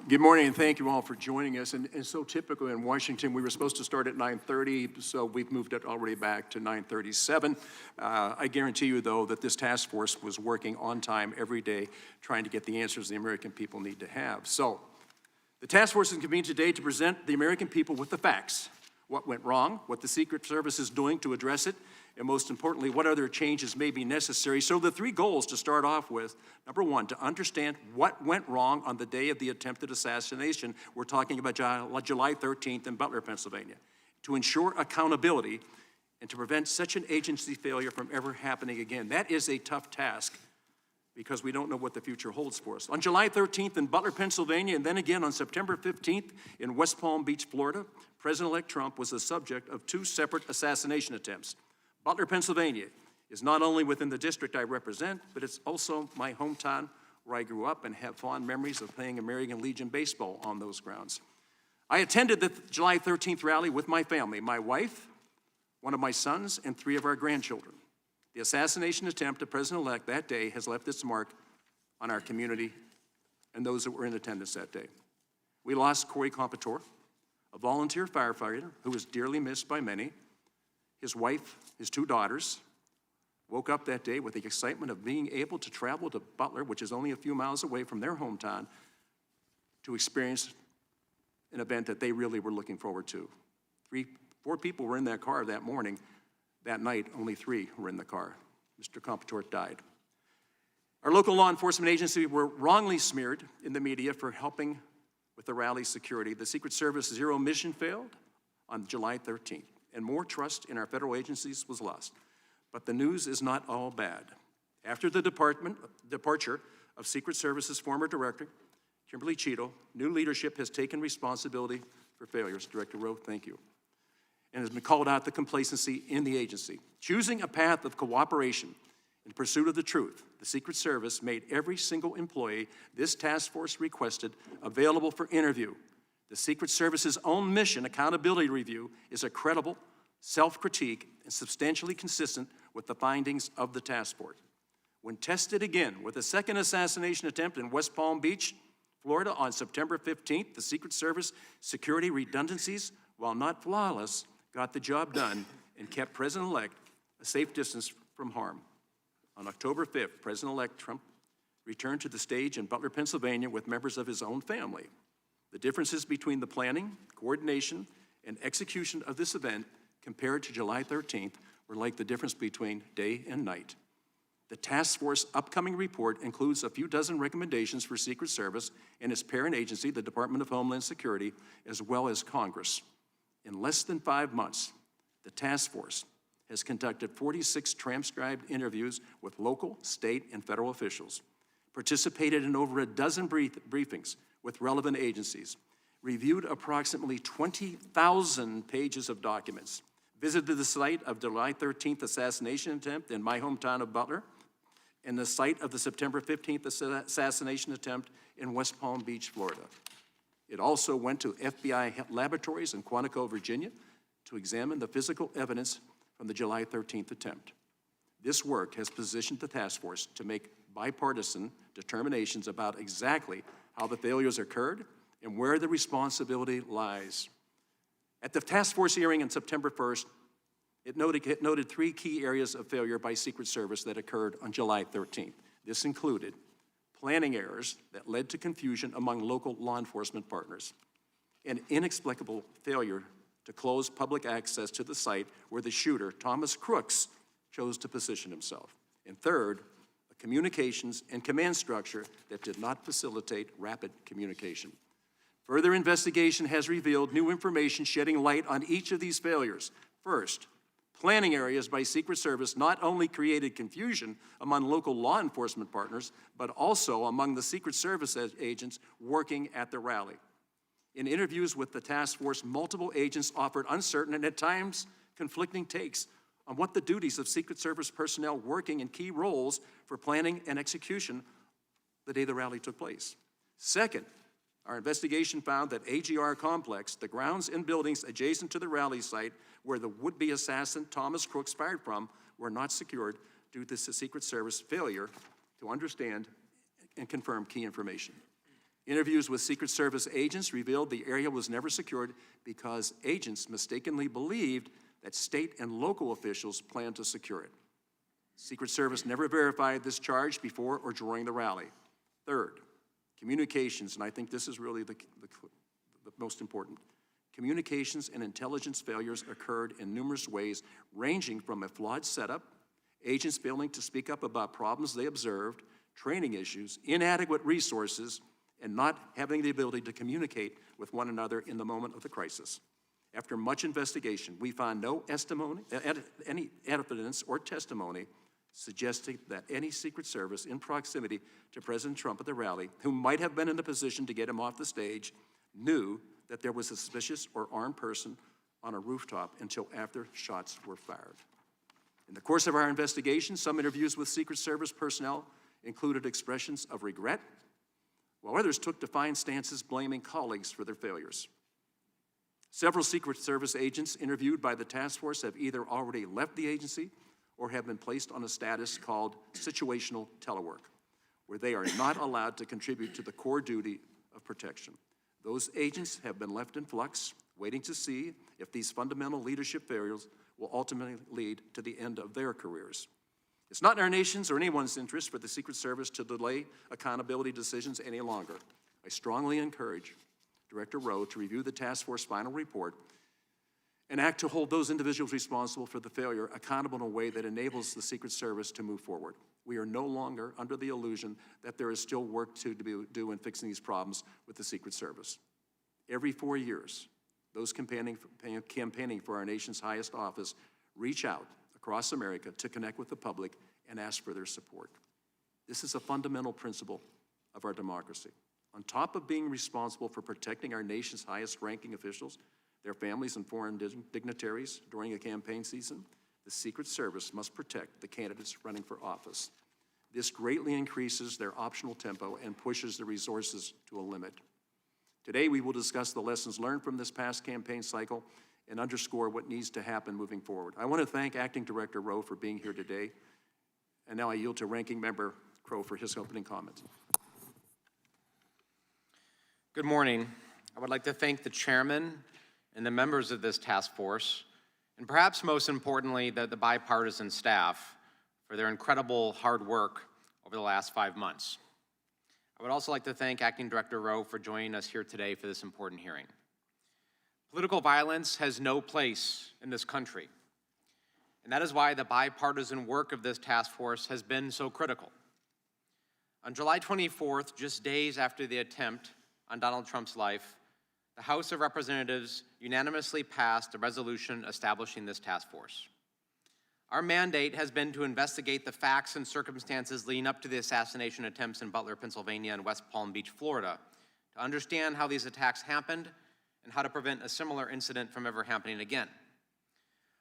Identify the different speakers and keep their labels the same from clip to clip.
Speaker 1: Good morning, and thank you all for joining us. And so typical in Washington, we were supposed to start at 9:30, so we've moved it already back to 9:37. I guarantee you, though, that this task force was working on time every day, trying to get the answers the American people need to have. So the task force is convened today to present the American people with the facts, what went wrong, what the Secret Service is doing to address it, and most importantly, what other changes may be necessary. So the three goals to start off with: number one, to understand what went wrong on the day of the attempted assassination. We're talking about July 13th in Butler, Pennsylvania. To ensure accountability and to prevent such an agency failure from ever happening again. That is a tough task because we don't know what the future holds for us. On July 13th in Butler, Pennsylvania, and then again on September 15th in West Palm Beach, Florida, President-elect Trump was the subject of two separate assassination attempts. Butler, Pennsylvania is not only within the district I represent, but it's also my hometown where I grew up and have fond memories of playing American Legion baseball on those grounds. I attended the July 13th rally with my family, my wife, one of my sons, and three of our grandchildren. The assassination attempt of President-elect that day has left its mark on our community and those that were in attendance that day. We lost Corey Competore, a volunteer firefighter who was dearly missed by many. His wife, his two daughters, woke up that day with the excitement of being able to travel to Butler, which is only a few miles away from their hometown, to experience an event that they really were looking forward to. Four people were in that car that morning. That night, only three were in the car. Mr. Competore died. Our local law enforcement agency were wrongly smeared in the media for helping with the rally security. The Secret Service Zero mission failed on July 13th. And more trust in our federal agencies was lost. But the news is not all bad. After the departure of Secret Service's former director, Kimberly Cheadle, new leadership has taken responsibility for failures. Director Rowe, thank you. And has been called out the complacency in the agency. Choosing a path of cooperation in pursuit of the truth, the Secret Service made every single employee this task force requested available for interview. The Secret Service's own mission, accountability review, is a credible self-critique and substantially consistent with the findings of the task force. When tested again with a second assassination attempt in West Palm Beach, Florida on September 15th, the Secret Service security redundancies, while not flawless, got the job done and kept President-elect a safe distance from harm. On October 5th, President-elect Trump returned to the stage in Butler, Pennsylvania with members of his own family. The differences between the planning, coordination, and execution of this event compared to July 13th were like the difference between day and night. The task force upcoming report includes a few dozen recommendations for Secret Service and its parent agency, the Department of Homeland Security, as well as Congress. In less than 5 months, the task force has conducted 46 transcribed interviews with local, state, and federal officials, participated in over a dozen briefings with relevant agencies, reviewed approximately 20,000 pages of documents, visited the site of the July 13th assassination attempt in my hometown of Butler, and the site of the September 15th assassination attempt in West Palm Beach, Florida. It also went to FBI laboratories in Quantico, Virginia, to examine the physical evidence from the July 13th attempt. This work has positioned the task force to make bipartisan determinations about exactly how the failures occurred and where the responsibility lies. At the task force hearing on September 1st, it noted three key areas of failure by Secret Service that occurred on July 13th. This included planning errors that led to confusion among local law enforcement partners, an inexplicable failure to close public access to the site where the shooter, Thomas Crooks, chose to position himself. And third, a communications and command structure that did not facilitate rapid communication. Further investigation has revealed new information shedding light on each of these failures. First, planning areas by Secret Service not only created confusion among local law enforcement partners, but also among the Secret Service agents working at the rally. In interviews with the task force, multiple agents offered uncertain and at times conflicting takes on what the duties of Secret Service personnel working in key roles for planning and execution the day the rally took place. Second, our investigation found that AGR Complex, the grounds and buildings adjacent to the rally site where the would-be assassin Thomas Crooks fired from, were not secured due to the Secret Service failure to understand and confirm key information. Interviews with Secret Service agents revealed the area was never secured because agents mistakenly believed that state and local officials planned to secure it. Secret Service never verified this charge before or during the rally. Third, communications, and I think this is really the most important. Communications and intelligence failures occurred in numerous ways, ranging from a flawed setup, agents failing to speak up about problems they observed, training issues, inadequate resources, and not having the ability to communicate with one another in the moment of the crisis. After much investigation, we found no any evidence or testimony suggesting that any Secret Service in proximity to President Trump at the rally, who might have been in a position to get him off the stage, knew that there was a suspicious or armed person on a rooftop until after shots were fired. In the course of our investigation, some interviews with Secret Service personnel included expressions of regret, while others took defiant stances blaming colleagues for their failures. Several Secret Service agents interviewed by the task force have either already left the agency or have been placed on a status called situational telework, where they are not allowed to contribute to the core duty of protection. Those agents have been left in flux, waiting to see if these fundamental leadership failures will ultimately lead to the end of their careers. It's not in our nation's or anyone's interest for the Secret Service to delay accountability decisions any longer. I strongly encourage Director Rowe to review the task force final report and act to hold those individuals responsible for the failure accountable in a way that enables the Secret Service to move forward. We are no longer under the illusion that there is still work to do in fixing these problems with the Secret Service. Every 4 years, those campaigning for our nation's highest office reach out across America to connect with the public and ask for their support. This is a fundamental principle of our democracy. On top of being responsible for protecting our nation's highest-ranking officials, their families and foreign dignitaries during a campaign season, the Secret Service must protect the candidates running for office. This greatly increases their optional tempo and pushes the resources to a limit. Today, we will discuss the lessons learned from this past campaign cycle and underscore what needs to happen moving forward. I want to thank Acting Director Rowe for being here today, and now I yield to Ranking Member Crow for his opening comments.
Speaker 2: Good morning. I would like to thank the chairman and the members of this task force, and perhaps most importantly, the bipartisan staff for their incredible hard work over the last 5 months. I would also like to thank Acting Director Rowe for joining us here today for this important hearing. Political violence has no place in this country, and that is why the bipartisan work of this task force has been so critical. On July 24th, just days after the attempt on Donald Trump's life, the House of Representatives unanimously passed a resolution establishing this task force. Our mandate has been to investigate the facts and circumstances leading up to the assassination attempts in Butler, Pennsylvania and West Palm Beach, Florida, to understand how these attacks happened and how to prevent a similar incident from ever happening again.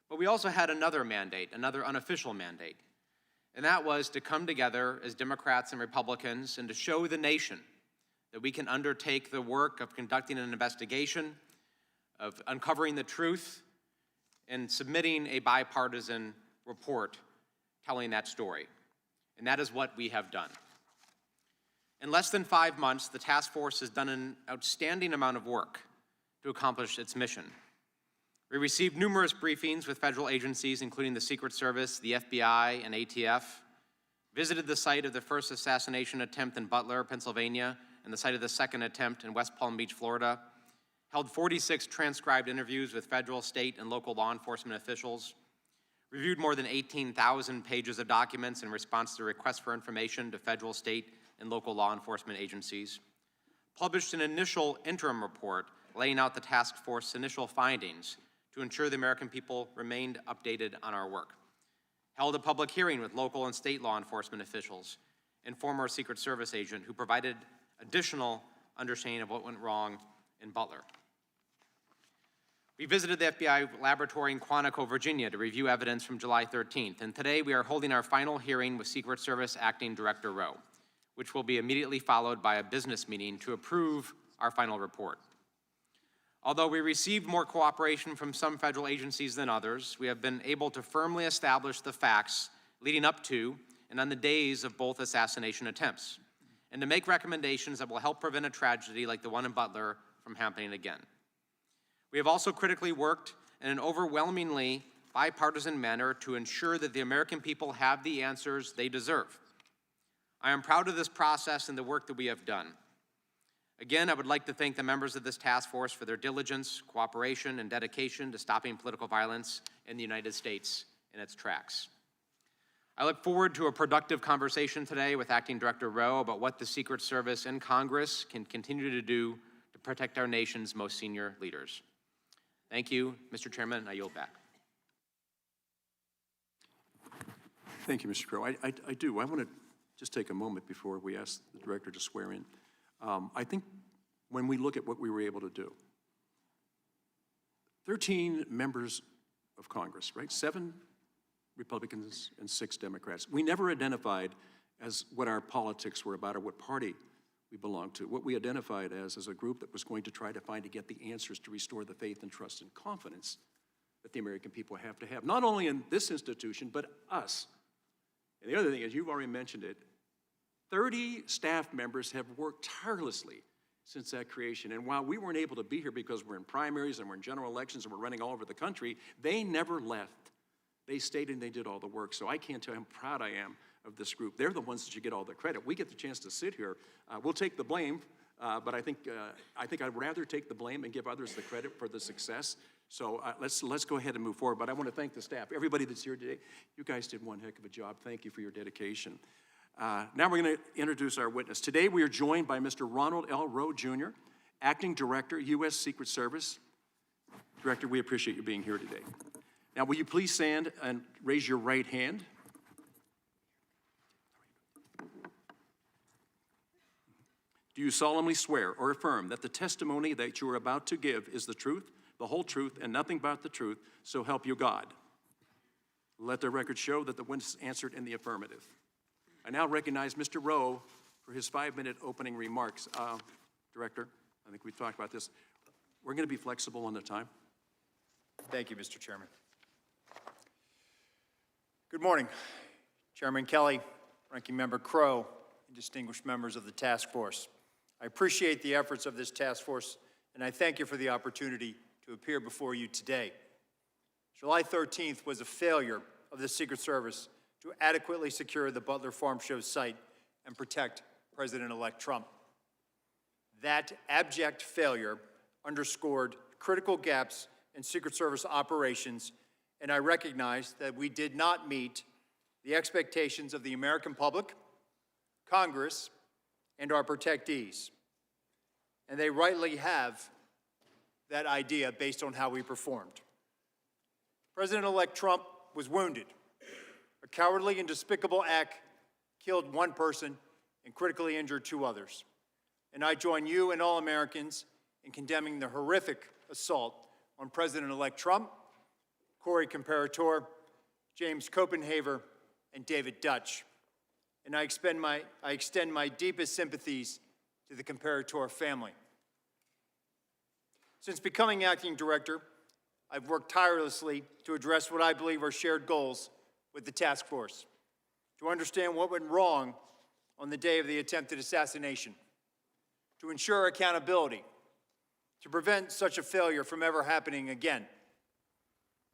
Speaker 2: But we also had another mandate, another unofficial mandate, and that was to come together as Democrats and Republicans and to show the nation that we can undertake the work of conducting an investigation, of uncovering the truth, and submitting a bipartisan report telling that story. And that is what we have done. In less than 5 months, the task force has done an outstanding amount of work to accomplish its mission. We received numerous briefings with federal agencies, including the Secret Service, the FBI, and ATF, visited the site of the first assassination attempt in Butler, Pennsylvania, and the site of the second attempt in West Palm Beach, Florida, held 46 transcribed interviews with federal, state, and local law enforcement officials, reviewed more than 18,000 pages of documents in response to requests for information to federal, state, and local law enforcement agencies, published an initial interim report laying out the task force's initial findings to ensure the American people remained updated on our work, held a public hearing with local and state law enforcement officials and former Secret Service agent who provided additional understanding of what went wrong in Butler. We visited the FBI laboratory in Quantico, Virginia to review evidence from July 13th, and today we are holding our final hearing with Secret Service Acting Director Rowe, which will be immediately followed by a business meeting to approve our final report. Although we received more cooperation from some federal agencies than others, we have been able to firmly establish the facts leading up to and on the days of both assassination attempts, and to make recommendations that will help prevent a tragedy like the one in Butler from happening again. We have also critically worked in an overwhelmingly bipartisan manner to ensure that the American people have the answers they deserve. I am proud of this process and the work that we have done. Again, I would like to thank the members of this task force for their diligence, cooperation, and dedication to stopping political violence in the United States in its tracks. I look forward to a productive conversation today with Acting Director Rowe about what the Secret Service and Congress can continue to do to protect our nation's most senior leaders. Thank you, Mr. Chairman. I yield back.
Speaker 1: Thank you, Mr. Crow. I do. I want to just take a moment before we ask the director to swear in. I think when we look at what we were able to do, 13 members of Congress, right? 7 Republicans and 6 Democrats. We never identified as what our politics were about or what party we belonged to. What we identified as a group that was going to try to get the answers to restore the faith and trust and confidence that the American people have to have, not only in this institution, but us. And the other thing is, you've already mentioned it, 30 staff members have worked tirelessly since that creation. And while we weren't able to be here because we're in primaries and we're in general elections and we're running all over the country, they never left. They stayed and they did all the work. So I can't tell you how proud I am of this group. They're the ones that should get all the credit. We get the chance to sit here. We'll take the blame, but I think I'd rather take the blame and give others the credit for the success. So let's go ahead and move forward. But I want to thank the staff, everybody that's here today. You guys did one heck of a job. Thank you for your dedication. Now we're going to introduce our witness. Today we are joined by Mr. Ronald L. Rowe, Jr., Acting Director, U.S. Secret Service. Director, we appreciate you being here today. Now, will you please stand and raise your right hand? Do you solemnly swear or affirm that the testimony that you are about to give is the truth, the whole truth, and nothing but the truth, so help you God? Let the record show that the witness answered in the affirmative. I now recognize Mr. Rowe for his 5-minute opening remarks. Director, I think we've talked about this. We're going to be flexible on the time.
Speaker 3: Thank you, Mr. Chairman. Good morning, Chairman Kelly, Ranking Member Crow, and distinguished members of the task force. I appreciate the efforts of this task force, and I thank you for the opportunity to appear before you today. July 13th was a failure of the Secret Service to adequately secure the Butler Farm Show site and protect President-elect Trump. That abject failure underscored critical gaps in Secret Service operations, and I recognize that we did not meet the expectations of the American public, Congress, and our protectees. And they rightly have that idea based on how we performed. President-elect Trump was wounded. A cowardly and despicable act killed 1 person and critically injured 2 others. And I join you and all Americans in condemning the horrific assault on President-elect Trump, Corey Comparator, James Copenhaver, and David Dutch. And I extend my deepest sympathies to the Comparator family. Since becoming acting director, I've worked tirelessly to address what I believe are shared goals with the task force, to understand what went wrong on the day of the attempted assassination, to ensure accountability, to prevent such a failure from ever happening again.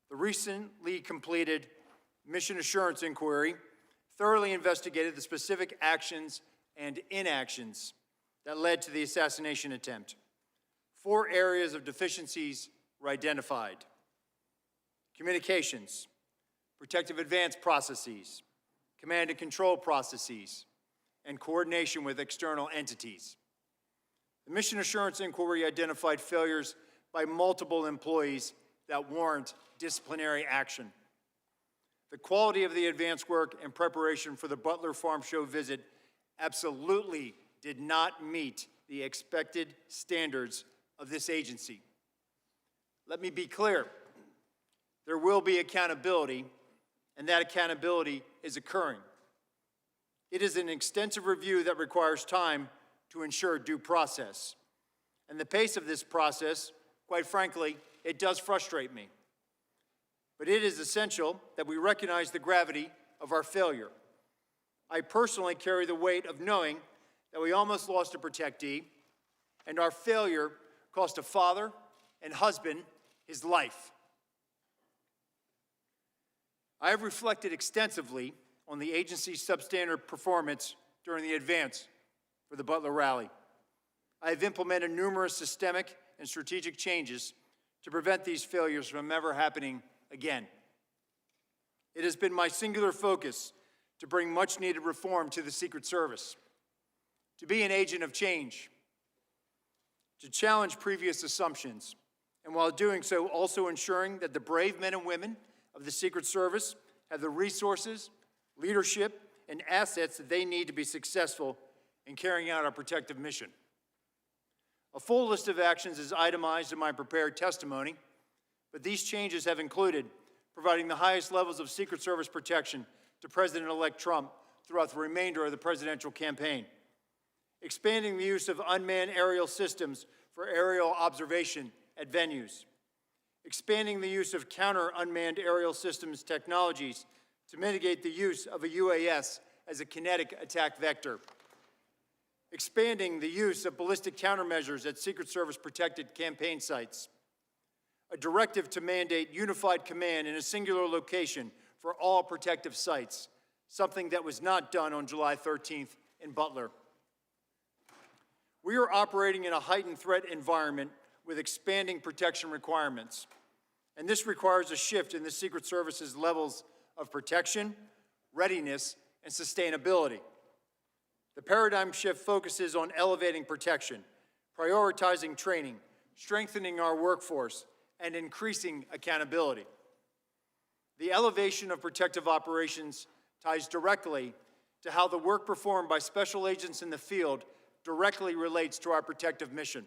Speaker 3: The recently completed mission assurance inquiry thoroughly investigated the specific actions and inactions that led to the assassination attempt. 4 areas of deficiencies were identified: communications, protective advance processes, command and control processes, and coordination with external entities. The mission assurance inquiry identified failures by multiple employees that warrant disciplinary action. The quality of the advance work and preparation for the Butler Farm Show visit absolutely did not meet the expected standards of this agency. Let me be clear. There will be accountability, and that accountability is occurring. It is an extensive review that requires time to ensure due process. And the pace of this process, quite frankly, it does frustrate me. But it is essential that we recognize the gravity of our failure. I personally carry the weight of knowing that we almost lost a protectee, and our failure cost a father and husband his life. I have reflected extensively on the agency's substandard performance during the advance for the Butler rally. I have implemented numerous systemic and strategic changes to prevent these failures from ever happening again. It has been my singular focus to bring much-needed reform to the Secret Service, to be an agent of change, to challenge previous assumptions, and while doing so, also ensuring that the brave men and women of the Secret Service have the resources, leadership, and assets that they need to be successful in carrying out our protective mission. A full list of actions is itemized in my prepared testimony, but these changes have included providing the highest levels of Secret Service protection to President-elect Trump throughout the remainder of the presidential campaign, expanding the use of unmanned aerial systems for aerial observation at venues, expanding the use of counter-unmanned aerial systems technologies to mitigate the use of a UAS as a kinetic attack vector, expanding the use of ballistic countermeasures at Secret Service-protected campaign sites, a directive to mandate unified command in a singular location for all protective sites, something that was not done on July 13th in Butler. We are operating in a heightened threat environment with expanding protection requirements, and this requires a shift in the Secret Service's levels of protection, readiness, and sustainability. The paradigm shift focuses on elevating protection, prioritizing training, strengthening our workforce, and increasing accountability. The elevation of protective operations ties directly to how the work performed by special agents in the field directly relates to our protective mission.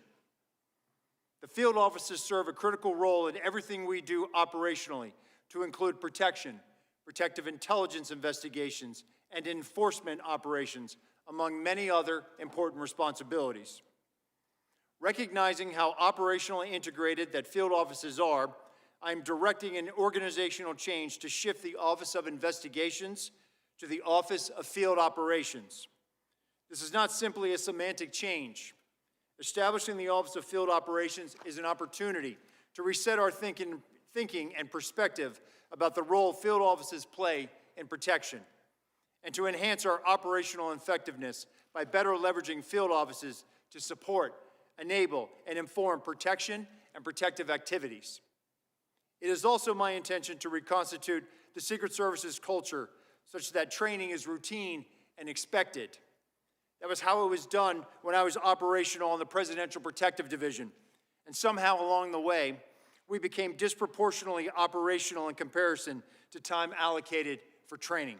Speaker 3: The field officers serve a critical role in everything we do operationally, to include protection, protective intelligence investigations, and enforcement operations, among many other important responsibilities. Recognizing how operationally integrated that field offices are, I am directing an organizational change to shift the Office of Investigations to the Office of Field Operations. This is not simply a semantic change. Establishing the Office of Field Operations is an opportunity to reset our thinking and perspective about the role field offices play in protection, and to enhance our operational effectiveness by better leveraging field offices to support, enable, and inform protection and protective activities. It is also my intention to reconstitute the Secret Service's culture such that training is routine and expected. That was how it was done when I was operational in the Presidential Protective Division, and somehow along the way, we became disproportionately operational in comparison to time allocated for training.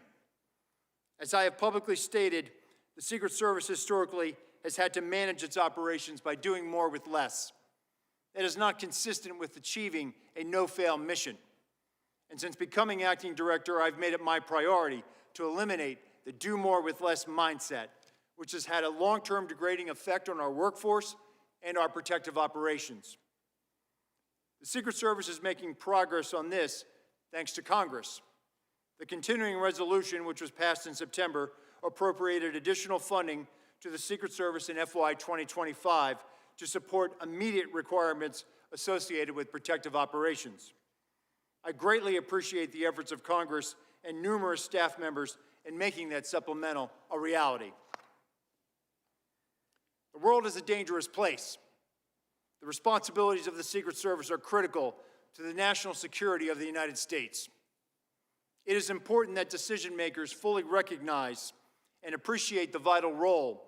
Speaker 3: As I have publicly stated, the Secret Service historically has had to manage its operations by doing more with less. That is not consistent with achieving a no-fail mission. And since becoming acting director, I've made it my priority to eliminate the do more with less mindset, which has had a long-term degrading effect on our workforce and our protective operations. The Secret Service is making progress on this thanks to Congress. The continuing resolution, which was passed in September, appropriated additional funding to the Secret Service in FY 2025 to support immediate requirements associated with protective operations. I greatly appreciate the efforts of Congress and numerous staff members in making that supplemental a reality. The world is a dangerous place. The responsibilities of the Secret Service are critical to the national security of the United States. It is important that decision makers fully recognize and appreciate the vital role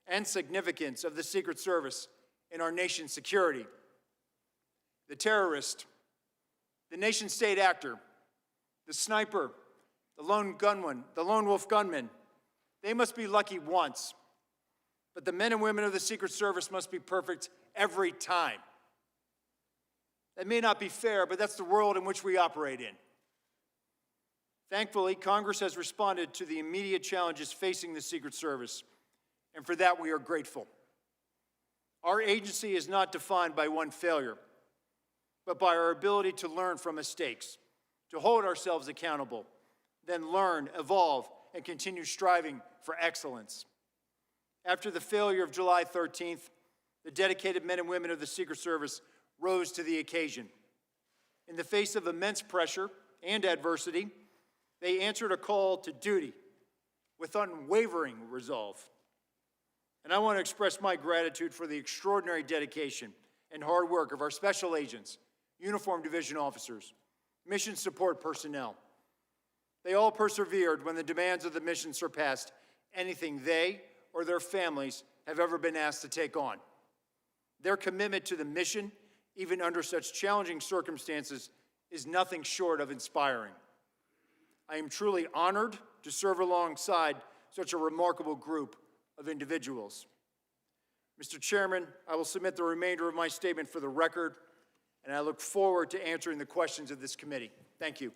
Speaker 3: and significance of the Secret Service in our nation's security. The terrorist, the nation-state actor, the sniper, the lone wolf gunman, they must be lucky once. But the men and women of the Secret Service must be perfect every time. That may not be fair, but that's the world in which we operate in. Thankfully, Congress has responded to the immediate challenges facing the Secret Service, and for that we are grateful. Our agency is not defined by one failure, but by our ability to learn from mistakes, to hold ourselves accountable, then learn, evolve, and continue striving for excellence. After the failure of July 13th, the dedicated men and women of the Secret Service rose to the occasion. In the face of immense pressure and adversity, they answered a call to duty with unwavering resolve. And I want to express my gratitude for the extraordinary dedication and hard work of our special agents, uniformed division officers, mission support personnel. They all persevered when the demands of the mission surpassed anything they or their families have ever been asked to take on. Their commitment to the mission, even under such challenging circumstances, is nothing short of inspiring. I am truly honored to serve alongside such a remarkable group of individuals. Mr. Chairman, I will submit the remainder of my statement for the record, and I look forward to answering the questions of this committee. Thank you.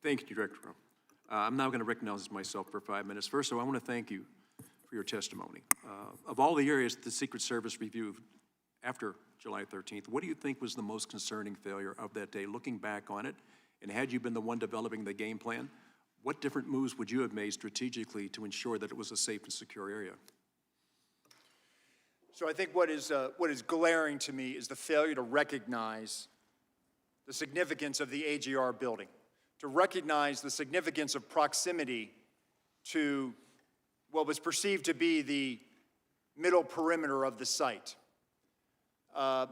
Speaker 1: Thank you, Director Crowe. I'm now going to recognize myself for 5 minutes. First of all, I want to thank you for your testimony. Of all the areas the Secret Service reviewed after July 13th, what do you think was the most concerning failure of that day, looking back on it? And had you been the one developing the game plan, what different moves would you have made strategically to ensure that it was a safe and secure area?
Speaker 3: So I think what is glaring to me is the failure to recognize the significance of the AGR building, to recognize the significance of proximity to what was perceived to be the middle perimeter of the site. The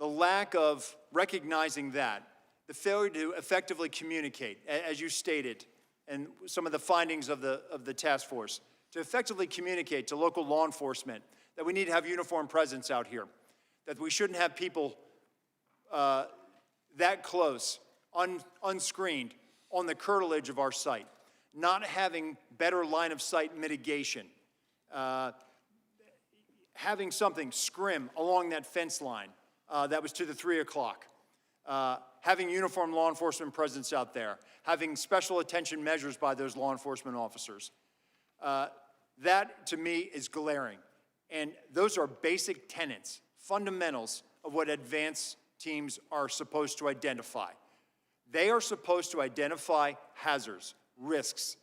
Speaker 3: lack of recognizing that, the failure to effectively communicate, as you stated, and some of the findings of the task force, to effectively communicate to local law enforcement that we need to have uniformed presence out here, that we shouldn't have people that close, unscreened, on the curtilage of our site, not having better line of sight mitigation, having something scrim along that fence line that was to the 3 o'clock, having uniformed law enforcement presence out there, having special attention measures by those law enforcement officers. That, to me, is glaring. And those are basic tenets, fundamentals of what advance teams are supposed to identify. They are supposed to identify hazards, risks,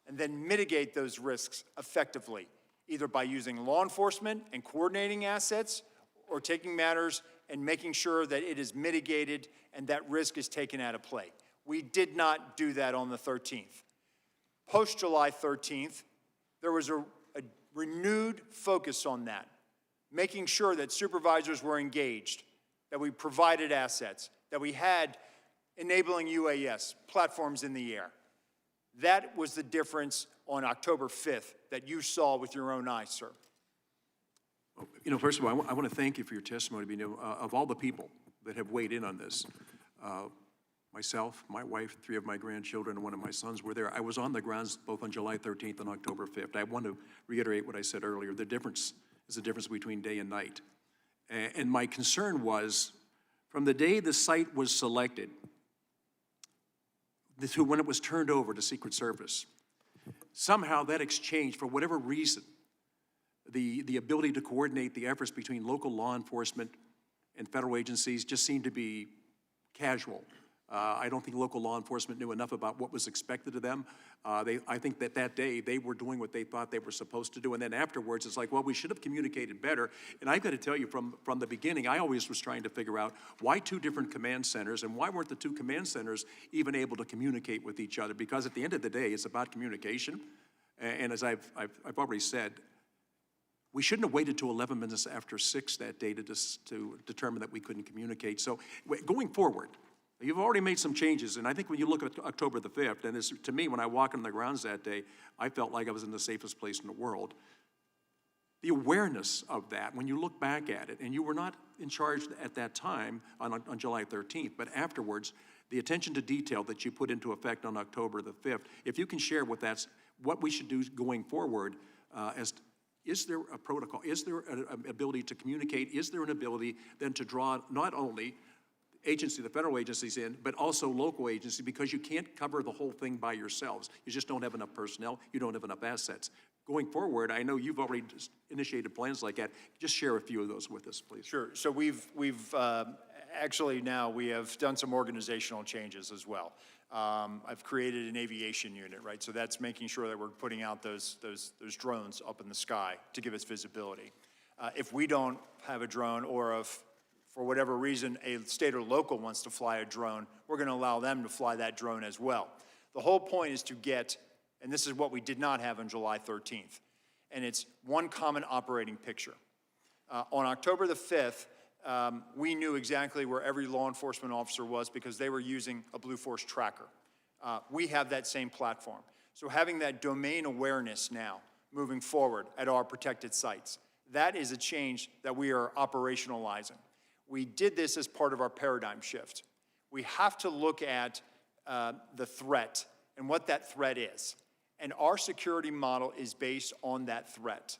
Speaker 3: and then mitigate those risks effectively, either by using law enforcement and coordinating assets, or taking matters and making sure that it is mitigated and that risk is taken out of play. We did not do that on the 13th. Post-July 13th, there was a renewed focus on that, making sure that supervisors were engaged, that we provided assets, that we had enabling UAS, platforms in the air. That was the difference on October 5th that you saw with your own eyes, sir.
Speaker 1: You know, first of all, I want to thank you for your testimony. You know, of all the people that have weighed in on this, myself, my wife, 3 of my grandchildren, and 1 of my sons were there. I was on the grounds both on July 13th and October 5th. I want to reiterate what I said earlier. The difference is the difference between day and night. And my concern was, from the day the site was selected to when it was turned over to Secret Service, somehow that exchange, for whatever reason, the ability to coordinate the efforts between local law enforcement and federal agencies just seemed to be casual. I don't think local law enforcement knew enough about what was expected of them. I think that day they were doing what they thought they were supposed to do, and then afterwards it's like, well, we should have communicated better. And I've got to tell you, from the beginning, I always was trying to figure out why 2 different command centers, and why weren't the 2 command centers even able to communicate with each other? Because at the end of the day, it's about communication. And as I've already said, we shouldn't have waited till 11 minutes after 6 that day to determine that we couldn't communicate. So going forward, you've already made some changes, and I think when you look at October the 5th, and it's, to me, when I walked on the grounds that day, I felt like I was in the safest place in the world. The awareness of that, when you look back at it, and you were not in charge at that time on July 13th, but afterwards, the attention to detail that you put into effect on October the 5th, if you can share with us what we should do going forward, is there a protocol? Is there an ability to communicate? Is there an ability then to draw not only the federal agencies in, but also local agencies, because you can't cover the whole thing by yourselves. You just don't have enough personnel. You don't have enough assets. Going forward, I know you've already initiated plans like that. Just share a few of those with us, please.
Speaker 3: Sure. So we've actually now we have done some organizational changes as well. I've created an aviation unit, right? So that's making sure that we're putting out those drones up in the sky to give us visibility. If we don't have a drone, or if for whatever reason a state or local wants to fly a drone, we're going to allow them to fly that drone as well. The whole point is to get, and this is what we did not have on July 13th, and it's one common operating picture. On October the 5th, we knew exactly where every law enforcement officer was because they were using a Blue Force tracker. We have that same platform. So having that domain awareness now moving forward at our protected sites, that is a change that we are operationalizing. We did this as part of our paradigm shift. We have to look at the threat and what that threat is. And our security model is based on that threat.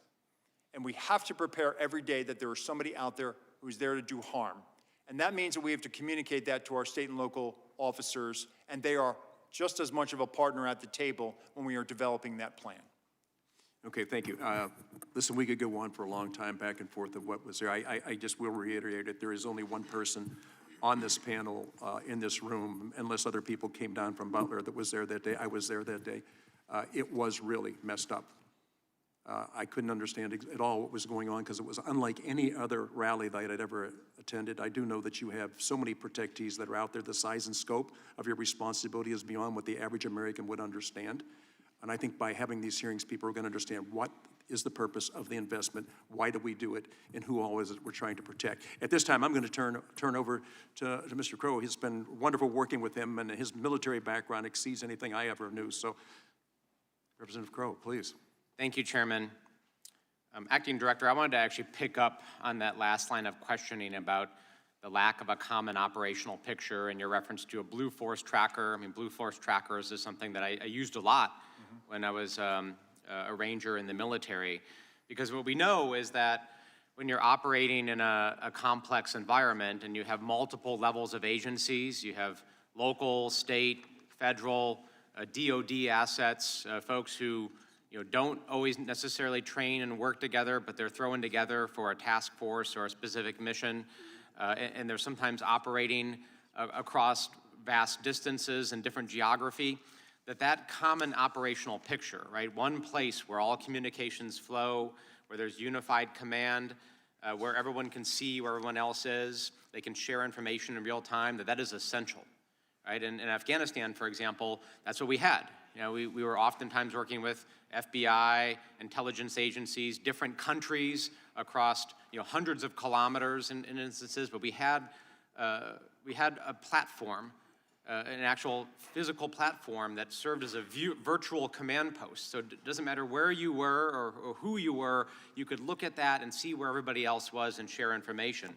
Speaker 3: And we have to prepare every day that there is somebody out there who's there to do harm. And that means that we have to communicate that to our state and local officers, and they are just as much of a partner at the table when we are developing that plan.
Speaker 1: Okay, thank you. Listen, we could go on for a long time back and forth of what was there. I just will reiterate it. There is only one person on this panel in this room, unless other people came down from Butler, that was there that day. I was there that day. It was really messed up. I couldn't understand at all what was going on because it was unlike any other rally that I'd ever attended. I do know that you have so many protectees that are out there. The size and scope of your responsibility is beyond what the average American would understand. And I think by having these hearings, people are going to understand what is the purpose of the investment, why do we do it, and who all is it we're trying to protect. At this time, I'm going to turn over to Mr. Crow. It's been wonderful working with him, and his military background exceeds anything I ever knew. So, Representative Crow, please.
Speaker 2: Thank you, Chairman. Acting Director, I wanted to actually pick up on that last line of questioning about the lack of a common operational picture and your reference to a Blue Force tracker. I mean, Blue Force trackers is something that I used a lot when I was a ranger in the military, because what we know is that when you're operating in a complex environment and you have multiple levels of agencies, you have local, state, federal, DOD assets, folks who don't always necessarily train and work together, but they're thrown together for a task force or a specific mission, and they're sometimes operating across vast distances and different geography, that common operational picture, right? One place where all communications flow, where there's unified command, where everyone can see where everyone else is, they can share information in real time, that is essential, right? In Afghanistan, for example, that's what we had. We were oftentimes working with FBI, intelligence agencies, different countries across hundreds of kilometers in instances, but we had a platform, an actual physical platform that served as a virtual command post. So it doesn't matter where you were or who you were, you could look at that and see where everybody else was and share information.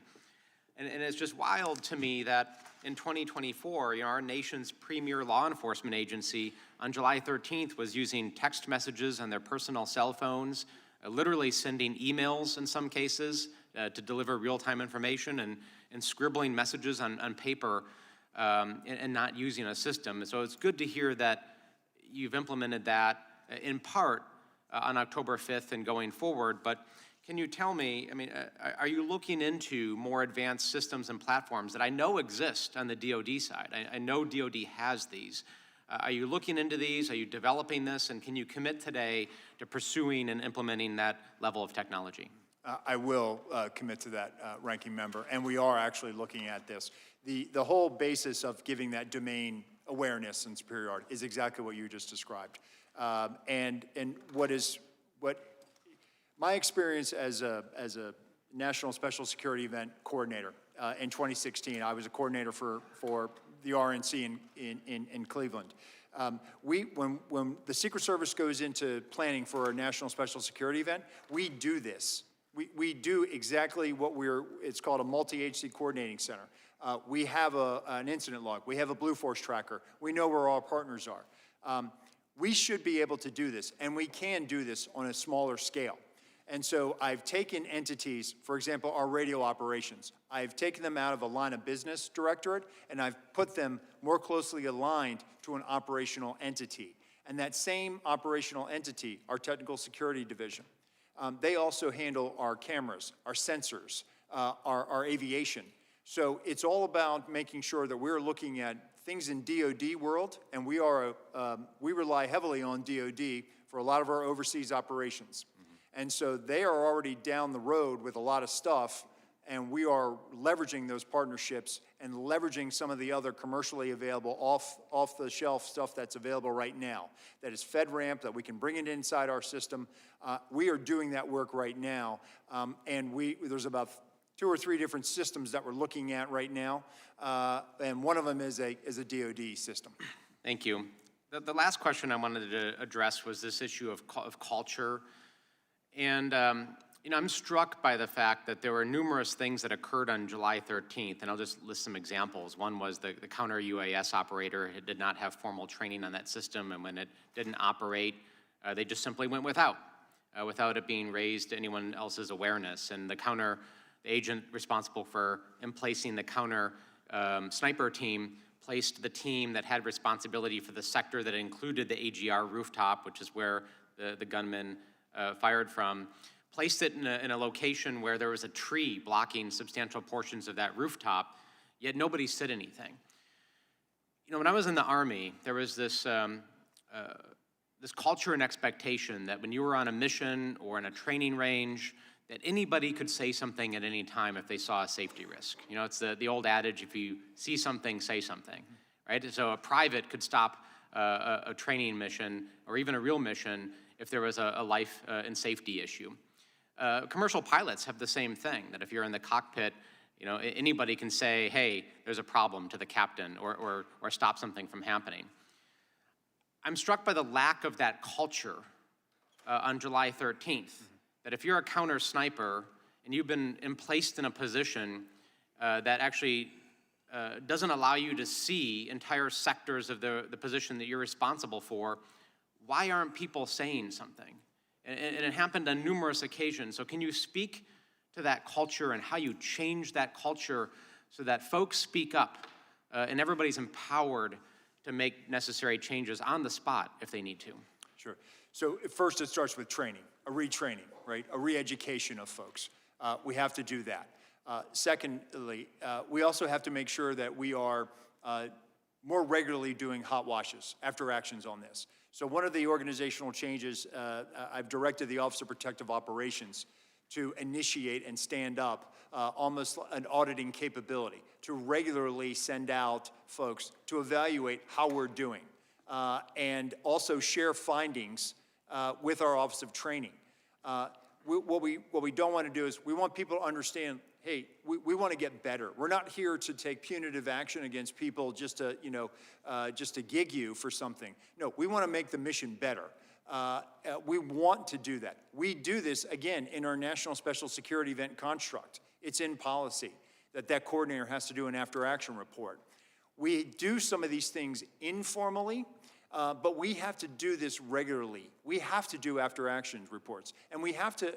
Speaker 2: And it's just wild to me that in 2024, our nation's premier law enforcement agency on July 13th was using text messages on their personal cell phones, literally sending emails in some cases to deliver real-time information, and scribbling messages on paper and not using a system. So it's good to hear that you've implemented that in part on October 5th and going forward, but can you tell me, are you looking into more advanced systems and platforms that I know exist on the DoD side? I know DoD has these. Are you looking into these? Are you developing this? And can you commit today to pursuing and implementing that level of technology?
Speaker 3: I will commit to that, Ranking Member, and we are actually looking at this. The whole basis of giving that domain awareness and superiority is exactly what you just described. And what my experience as a National Special Security Event Coordinator in 2016, I was a coordinator for the RNC in Cleveland. When the Secret Service goes into planning for a National Special Security Event, we do this. We do exactly what it's called a multi-agency coordinating center. We have an incident log. We have a Blue Force tracker. We know where our partners are. We should be able to do this, and we can do this on a smaller scale. And so I've taken entities, for example, our radio operations. I've taken them out of a line of business directorate, and I've put them more closely aligned to an operational entity. And that same operational entity, our technical security division, they also handle our cameras, our sensors, our aviation. So it's all about making sure that we're looking at things in DOD world, and we rely heavily on DOD for a lot of our overseas operations. And so they are already down the road with a lot of stuff, and we are leveraging those partnerships and leveraging some of the other commercially available off-the-shelf stuff that's available right now. That is FedRAMP, that we can bring it inside our system. We are doing that work right now, and there's about 2 or 3 different systems that we're looking at right now, and one of them is a DOD system.
Speaker 2: Thank you. The last question I wanted to address was this issue of culture. And you know, I'm struck by the fact that there were numerous things that occurred on July 13th, and I'll just list some examples. One was the counter UAS operator did not have formal training on that system, and when it didn't operate, they just simply went without it being raised to anyone else's awareness. And the agent responsible for emplacing the counter sniper team placed the team that had responsibility for the sector that included the AGR rooftop, which is where the gunman fired from, placed it in a location where there was a tree blocking substantial portions of that rooftop, yet nobody said anything. You know, when I was in the Army, there was this culture and expectation that when you were on a mission or in a training range, that anybody could say something at any time if they saw a safety risk. You know, it's the old adage, if you see something, say something, right? So a private could stop a training mission or even a real mission if there was a life and safety issue. Commercial pilots have the same thing, that if you're in the cockpit, you know, anybody can say, hey, there's a problem to the captain or stop something from happening. I'm struck by the lack of that culture on July 13th, that if you're a counter sniper and you've been placed in a position that actually doesn't allow you to see entire sectors of the position that you're responsible for, why aren't people saying something? And it happened on numerous occasions. So can you speak to that culture and how you change that culture so that folks speak up and everybody's empowered to make necessary changes on the spot if they need to?
Speaker 3: Sure. So first it starts with training, a retraining, right? A re-education of folks. We have to do that. Secondly, we also have to make sure that we are more regularly doing hot washes, after actions on this. So one of the organizational changes, I've directed the Office of Protective Operations to initiate and stand up almost an auditing capability, to regularly send out folks to evaluate how we're doing, and also share findings with our Office of Training. What we don't want to do is we want people to understand, hey, we want to get better. We're not here to take punitive action against people just to, just to gig you for something. No, we want to make the mission better. We want to do that. We do this, again, in our National Special Security Event construct. It's in policy that coordinator has to do an after-action report. We do some of these things informally, but we have to do this regularly. We have to do after-action reports, and we have to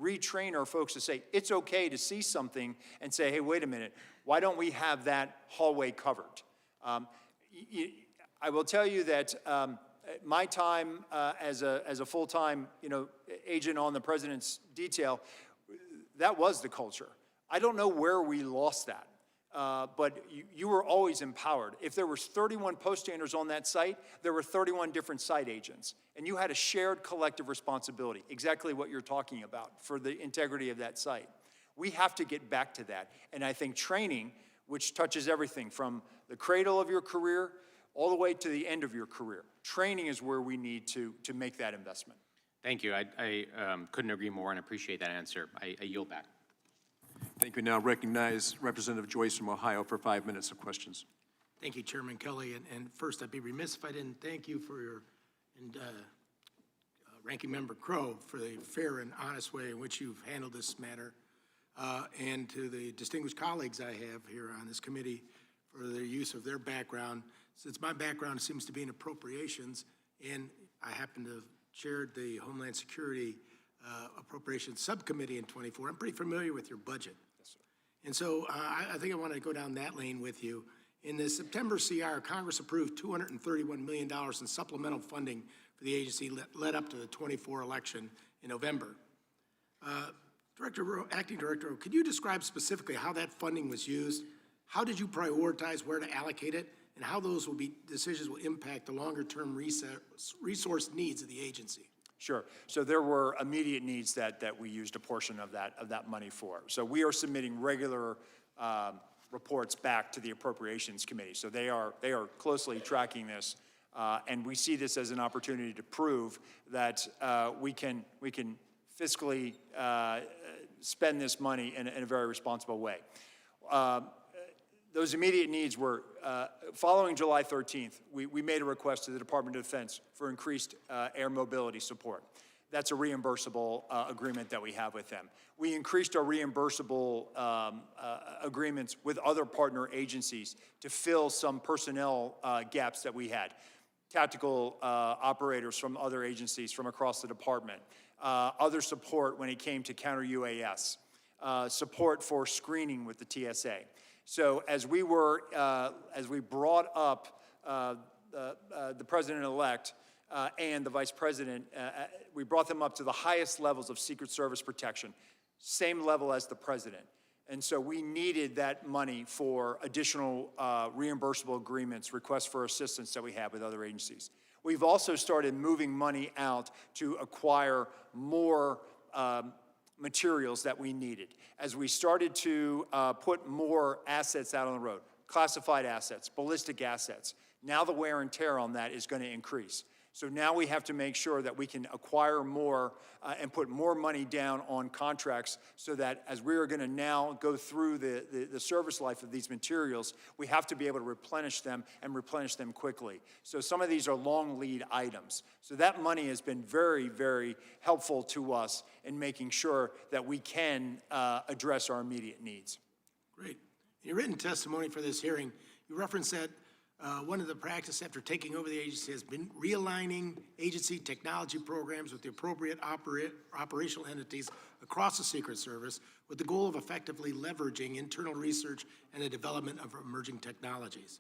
Speaker 3: retrain our folks to say, it's okay to see something and say, hey, wait a minute, why don't we have that hallway covered? I will tell you that my time as a full-time agent on the President's detail, that was the culture. I don't know where we lost that. But you were always empowered. If there was 31 poststanders on that site, there were 31 different site agents. And you had a shared collective responsibility, exactly what you're talking about, for the integrity of that site. We have to get back to that. And I think training, which touches everything from the cradle of your career all the way to the end of your career, training is where we need to make that investment.
Speaker 2: Thank you. I couldn't agree more and appreciate that answer. I yield back.
Speaker 1: Thank you. Now recognize Representative Joyce from Ohio for 5 minutes of questions.
Speaker 4: Thank you, Chairman Kelly. And first, I'd be remiss if I didn't thank you for your, Ranking Member Crow, for the fair and honest way in which you've handled this matter, and to the distinguished colleagues I have here on this committee for their use of their background. Since my background seems to be in appropriations, and I happen to have chaired the Homeland Security Appropriations Subcommittee in 24, I'm pretty familiar with your budget. Yes, sir. And so I think I want to go down that lane with you. In the September CR, Congress approved $231 million in supplemental funding for the agency led up to the 24 election in November. Acting Director, could you describe specifically how that funding was used? How did you prioritize where to allocate it? and how those decisions will impact the longer-term resource needs of the agency?
Speaker 3: Sure. So there were immediate needs that we used a portion of that money for. So we are submitting regular reports back to the Appropriations Committee. So they are closely tracking this, and we see this as an opportunity to prove that we can fiscally spend this money in a very responsible way. Those immediate needs were, following July 13th, we made a request to the Department of Defense for increased air mobility support. That's a reimbursable agreement that we have with them. We increased our reimbursable agreements with other partner agencies to fill some personnel gaps that we had. Tactical operators from other agencies from across the department, other support when it came to counter UAS, support for screening with the TSA. So as we brought up the president-elect and the vice president, we brought them up to the highest levels of Secret Service protection, same level as the president. And so we needed that money for additional reimbursable agreements, requests for assistance that we have with other agencies. We've also started moving money out to acquire more materials that we needed. As we started to put more assets out on the road, classified assets, ballistic assets, now the wear and tear on that is going to increase. So now we have to make sure that we can acquire more and put more money down on contracts so that as we are going to now go through the service life of these materials, we have to be able to replenish them and replenish them quickly. So some of these are long lead items. So that money has been very, very helpful to us in making sure that we can address our immediate needs.
Speaker 4: Great. In your written testimony for this hearing, you referenced that one of the practices after taking over the agency has been realigning agency technology programs with the appropriate operational entities across the Secret Service with the goal of effectively leveraging internal research and the development of emerging technologies.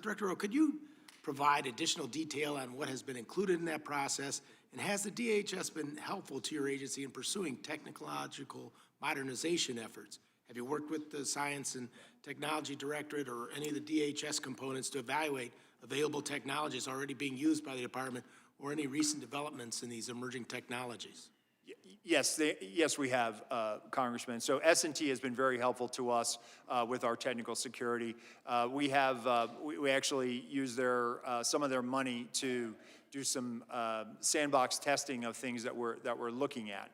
Speaker 4: Director Rowe, could you provide additional detail on what has been included in that process, and has the DHS been helpful to your agency in pursuing technological modernization efforts? Have you worked with the Science and Technology Directorate or any of the DHS components to evaluate available technologies already being used by the department or any recent developments in these emerging technologies?
Speaker 3: Yes, yes, we have, Congressman. So S&T has been very helpful to us with our technical security. We actually use some of their money to do some sandbox testing of things that we're looking at.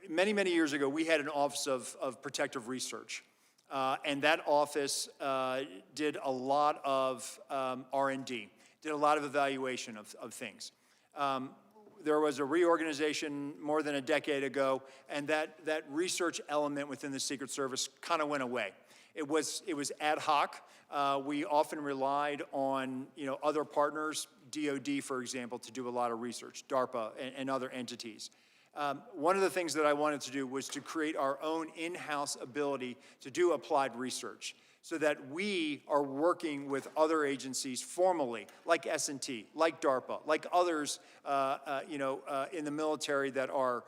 Speaker 3: Many, many years ago, we had an Office of Protective Research, and that office did a lot of R&D, did a lot of evaluation of things. There was a reorganization more than a decade ago, and that research element within the Secret Service kind of went away. It was ad hoc. We often relied on other partners, DoD, for example, to do a lot of research, DARPA and other entities. One of the things that I wanted to do was to create our own in-house ability to do applied research so that we are working with other agencies formally, like S&T, like DARPA, like others in the military that are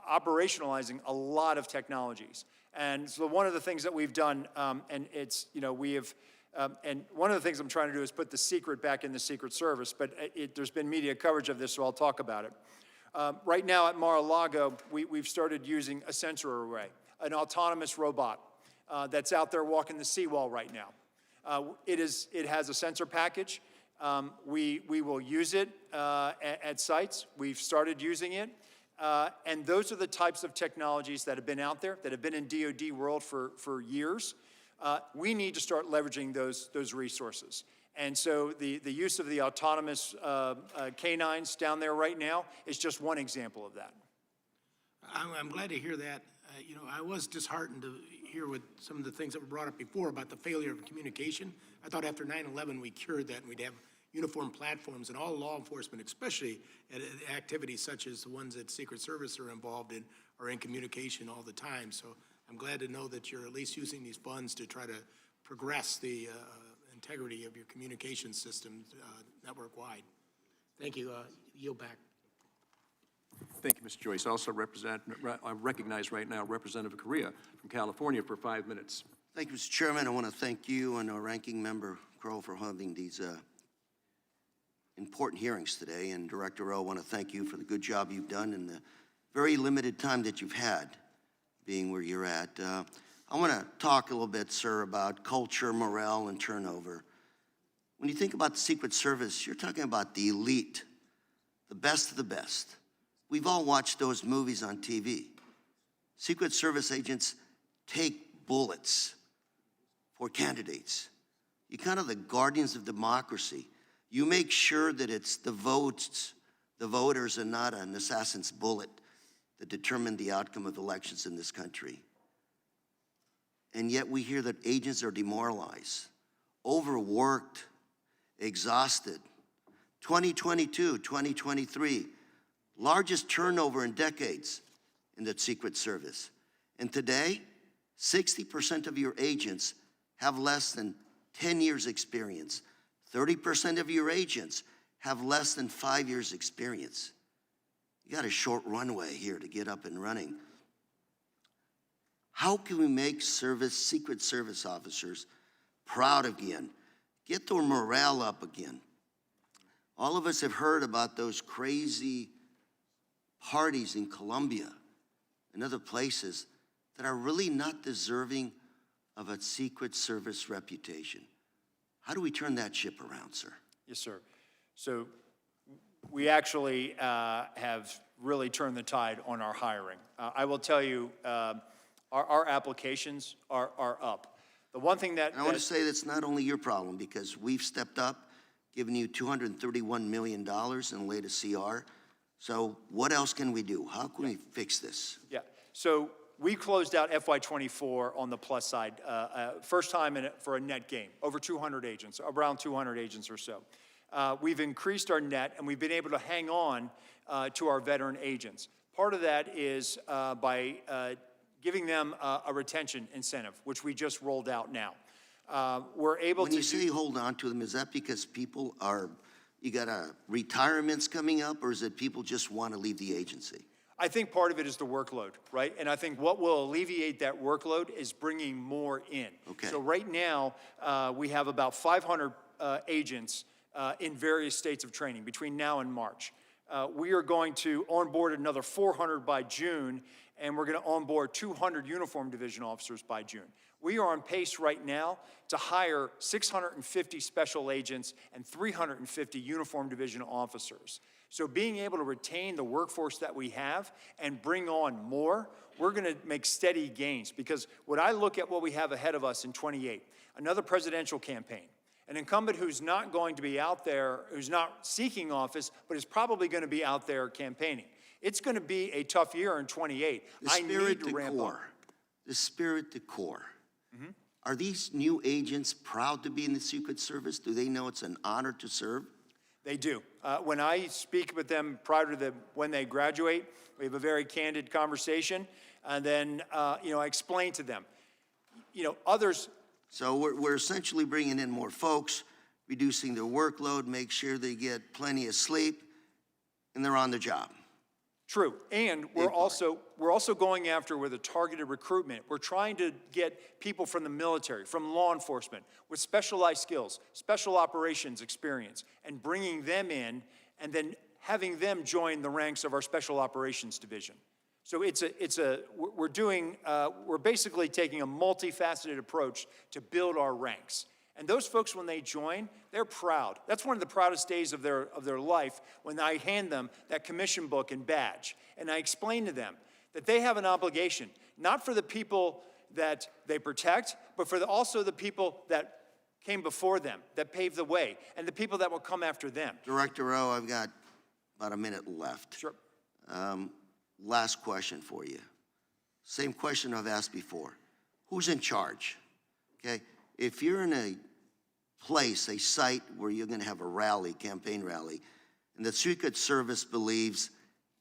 Speaker 3: operationalizing a lot of technologies. And so one of the things that we've done, and one of the things I'm trying to do is put the secret back in the Secret Service, but there's been media coverage of this, so I'll talk about it. Right now at Mar-a-Lago, we've started using a sensor array, an autonomous robot that's out there walking the seawall right now. It has a sensor package. We will use it at sites. We've started using it. And those are the types of technologies that have been out there, that have been in DoD world for years. We need to start leveraging those resources. And so the use of the autonomous canines down there right now is just one example of that.
Speaker 4: I'm glad to hear that. I was disheartened to hear what some of the things that were brought up before about the failure of communication. I thought after 9/11 we cured that and we'd have uniform platforms and all law enforcement, especially at activities such as the ones that Secret Service are involved in, are in communication all the time. So I'm glad to know that you're at least using these funds to try to progress the integrity of your communication systems network-wide. Thank you. Yield back.
Speaker 1: Thank you, Mr. Joyce. Also I recognize right now Representative Correa from California for 5 minutes.
Speaker 5: Thank you, Mr. Chairman. I want to thank you and our ranking member, Crow, for having these important hearings today. And Director Rowe, I want to thank you for the good job you've done in the very limited time that you've had being where you're at. I want to talk a little bit, sir, about culture, morale, and turnover. When you think about the Secret Service, you're talking about the elite, the best of the best. We've all watched those movies on TV. Secret Service agents take bullets for candidates. You're kind of the guardians of democracy. You make sure that it's the votes, the voters, and not an assassin's bullet that determine the outcome of elections in this country. And yet we hear that agents are demoralized, overworked, exhausted. 2022, 2023, largest turnover in decades in the Secret Service. And today, 60% of your agents have less than 10 years experience. 30% of your agents have less than 5 years experience. You got a short runway here to get up and running. How can we make Secret Service officers proud again? Get their morale up again. All of us have heard about those crazy parties in Colombia and other places that are really not deserving of a Secret Service reputation. How do we turn that ship around, sir?
Speaker 3: Yes, sir. So we actually have really turned the tide on our hiring. I will tell you, our applications are up. The one thing that—
Speaker 5: I want to say that's not only your problem, because we've stepped up, given you $231 million in the latest CR. So what else can we do? How can we fix this?
Speaker 3: Yeah, so we closed out FY24 on the plus side, first time for a net gain, over 200 agents, around 200 agents or so. We've increased our net, and we've been able to hang on to our veteran agents. Part of that is by giving them a retention incentive, which we just rolled out now. We're able to—
Speaker 5: When you say hold on to them, is that because people are, you got retirements coming up, or is it people just want to leave the agency?
Speaker 3: I think part of it is the workload, right? And I think what will alleviate that workload is bringing more in.
Speaker 5: Okay.
Speaker 3: So right now, we have about 500 agents in various states of training between now and March. We are going to onboard another 400 by June, and we're going to onboard 200 uniform division officers by June. We are on pace right now to hire 650 special agents and 350 uniform division officers. So being able to retain the workforce that we have and bring on more, we're going to make steady gains. Because when I look at what we have ahead of us in 28, another presidential campaign, an incumbent who's not going to be out there, who's not seeking office, but is probably going to be out there campaigning. It's going to be a tough year in 28. I need to ramp up.
Speaker 5: The spirit, the core. Are these new agents proud to be in the Secret Service? Do they know it's an honor to serve?
Speaker 3: They do. When I speak with them prior to when they graduate, we have a very candid conversation, and then I explain to them. Others.
Speaker 5: So we're essentially bringing in more folks, reducing their workload, make sure they get plenty of sleep, and they're on the job.
Speaker 3: True, and we're also going after with a targeted recruitment. We're trying to get people from the military, from law enforcement, with specialized skills, special operations experience, and bringing them in, and then having them join the ranks of our special operations division. So we're basically taking a multifaceted approach to build our ranks. And those folks, when they join, they're proud. That's one of the proudest days of their life, when I hand them that commission book and badge. And I explain to them that they have an obligation, not for the people that they protect, but for also the people that came before them, that paved the way, and the people that will come after them.
Speaker 5: Director Rowe, I've got about a minute left.
Speaker 3: Sure.
Speaker 5: Last question for you. Same question I've asked before. Who's in charge? Okay. If you're in a place, a site where you're going to have a rally, campaign rally, and the Secret Service believes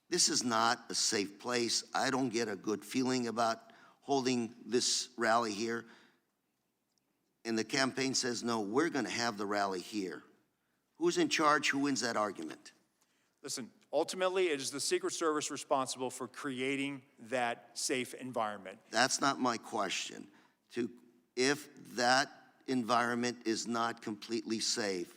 Speaker 5: this is not a safe place, I don't get a good feeling about holding this rally here, and the campaign says, no, we're going to have the rally here. Who's in charge? Who wins that argument?
Speaker 3: Listen, ultimately, it is the Secret Service responsible for creating that safe environment.
Speaker 5: That's not my question. To if that environment is not completely safe,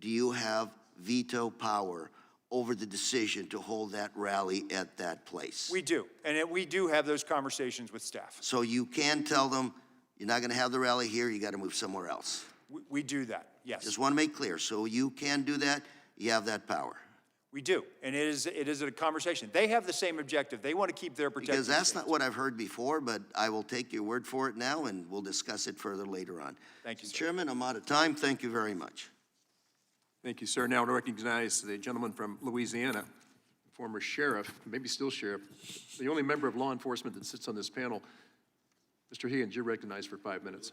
Speaker 5: do you have veto power over the decision to hold that rally at that place?
Speaker 3: We do, and we do have those conversations with staff.
Speaker 5: So you can tell them, you're not gonna have the rally here, you gotta move somewhere else.
Speaker 3: We do that, yes.
Speaker 5: Just wanna make clear, so you can do that, you have that power.
Speaker 3: We do, and it is a conversation. They have the same objective. They want to keep their protected
Speaker 5: Because that's
Speaker 3: states.
Speaker 5: not what I've heard before, but I will take your word for it now, and we'll discuss it further later on.
Speaker 3: Thank you, sir.
Speaker 5: Chairman, I'm out of time. Thank you very much.
Speaker 1: Thank you, sir. Now to recognize the gentleman from Louisiana, former sheriff, maybe still sheriff, the only member of law enforcement that sits on this panel. Mr. Higgins, you're recognized for 5 minutes.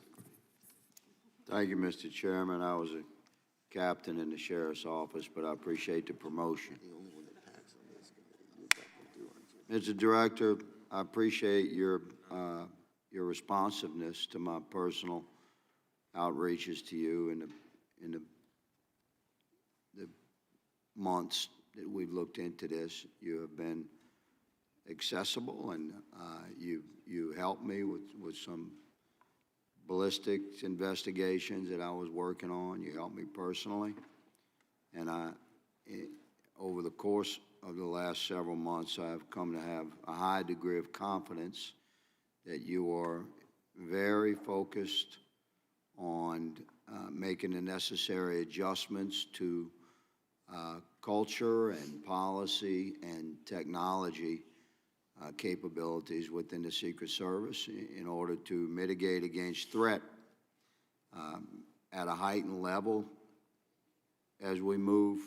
Speaker 6: Thank you, Mr. Chairman. I was a captain in the sheriff's office, but I appreciate the promotion. Mr. Director, I appreciate your responsiveness to my personal outreaches to you in the months that we've looked into this. You have been accessible, and you helped me with some ballistics investigations that I was working on. You helped me personally, and over the course of the last several months, I've come to have a high degree of confidence that you are very focused on making the necessary adjustments to culture and policy and technology capabilities within the Secret Service in order to mitigate against threat at a heightened level as we move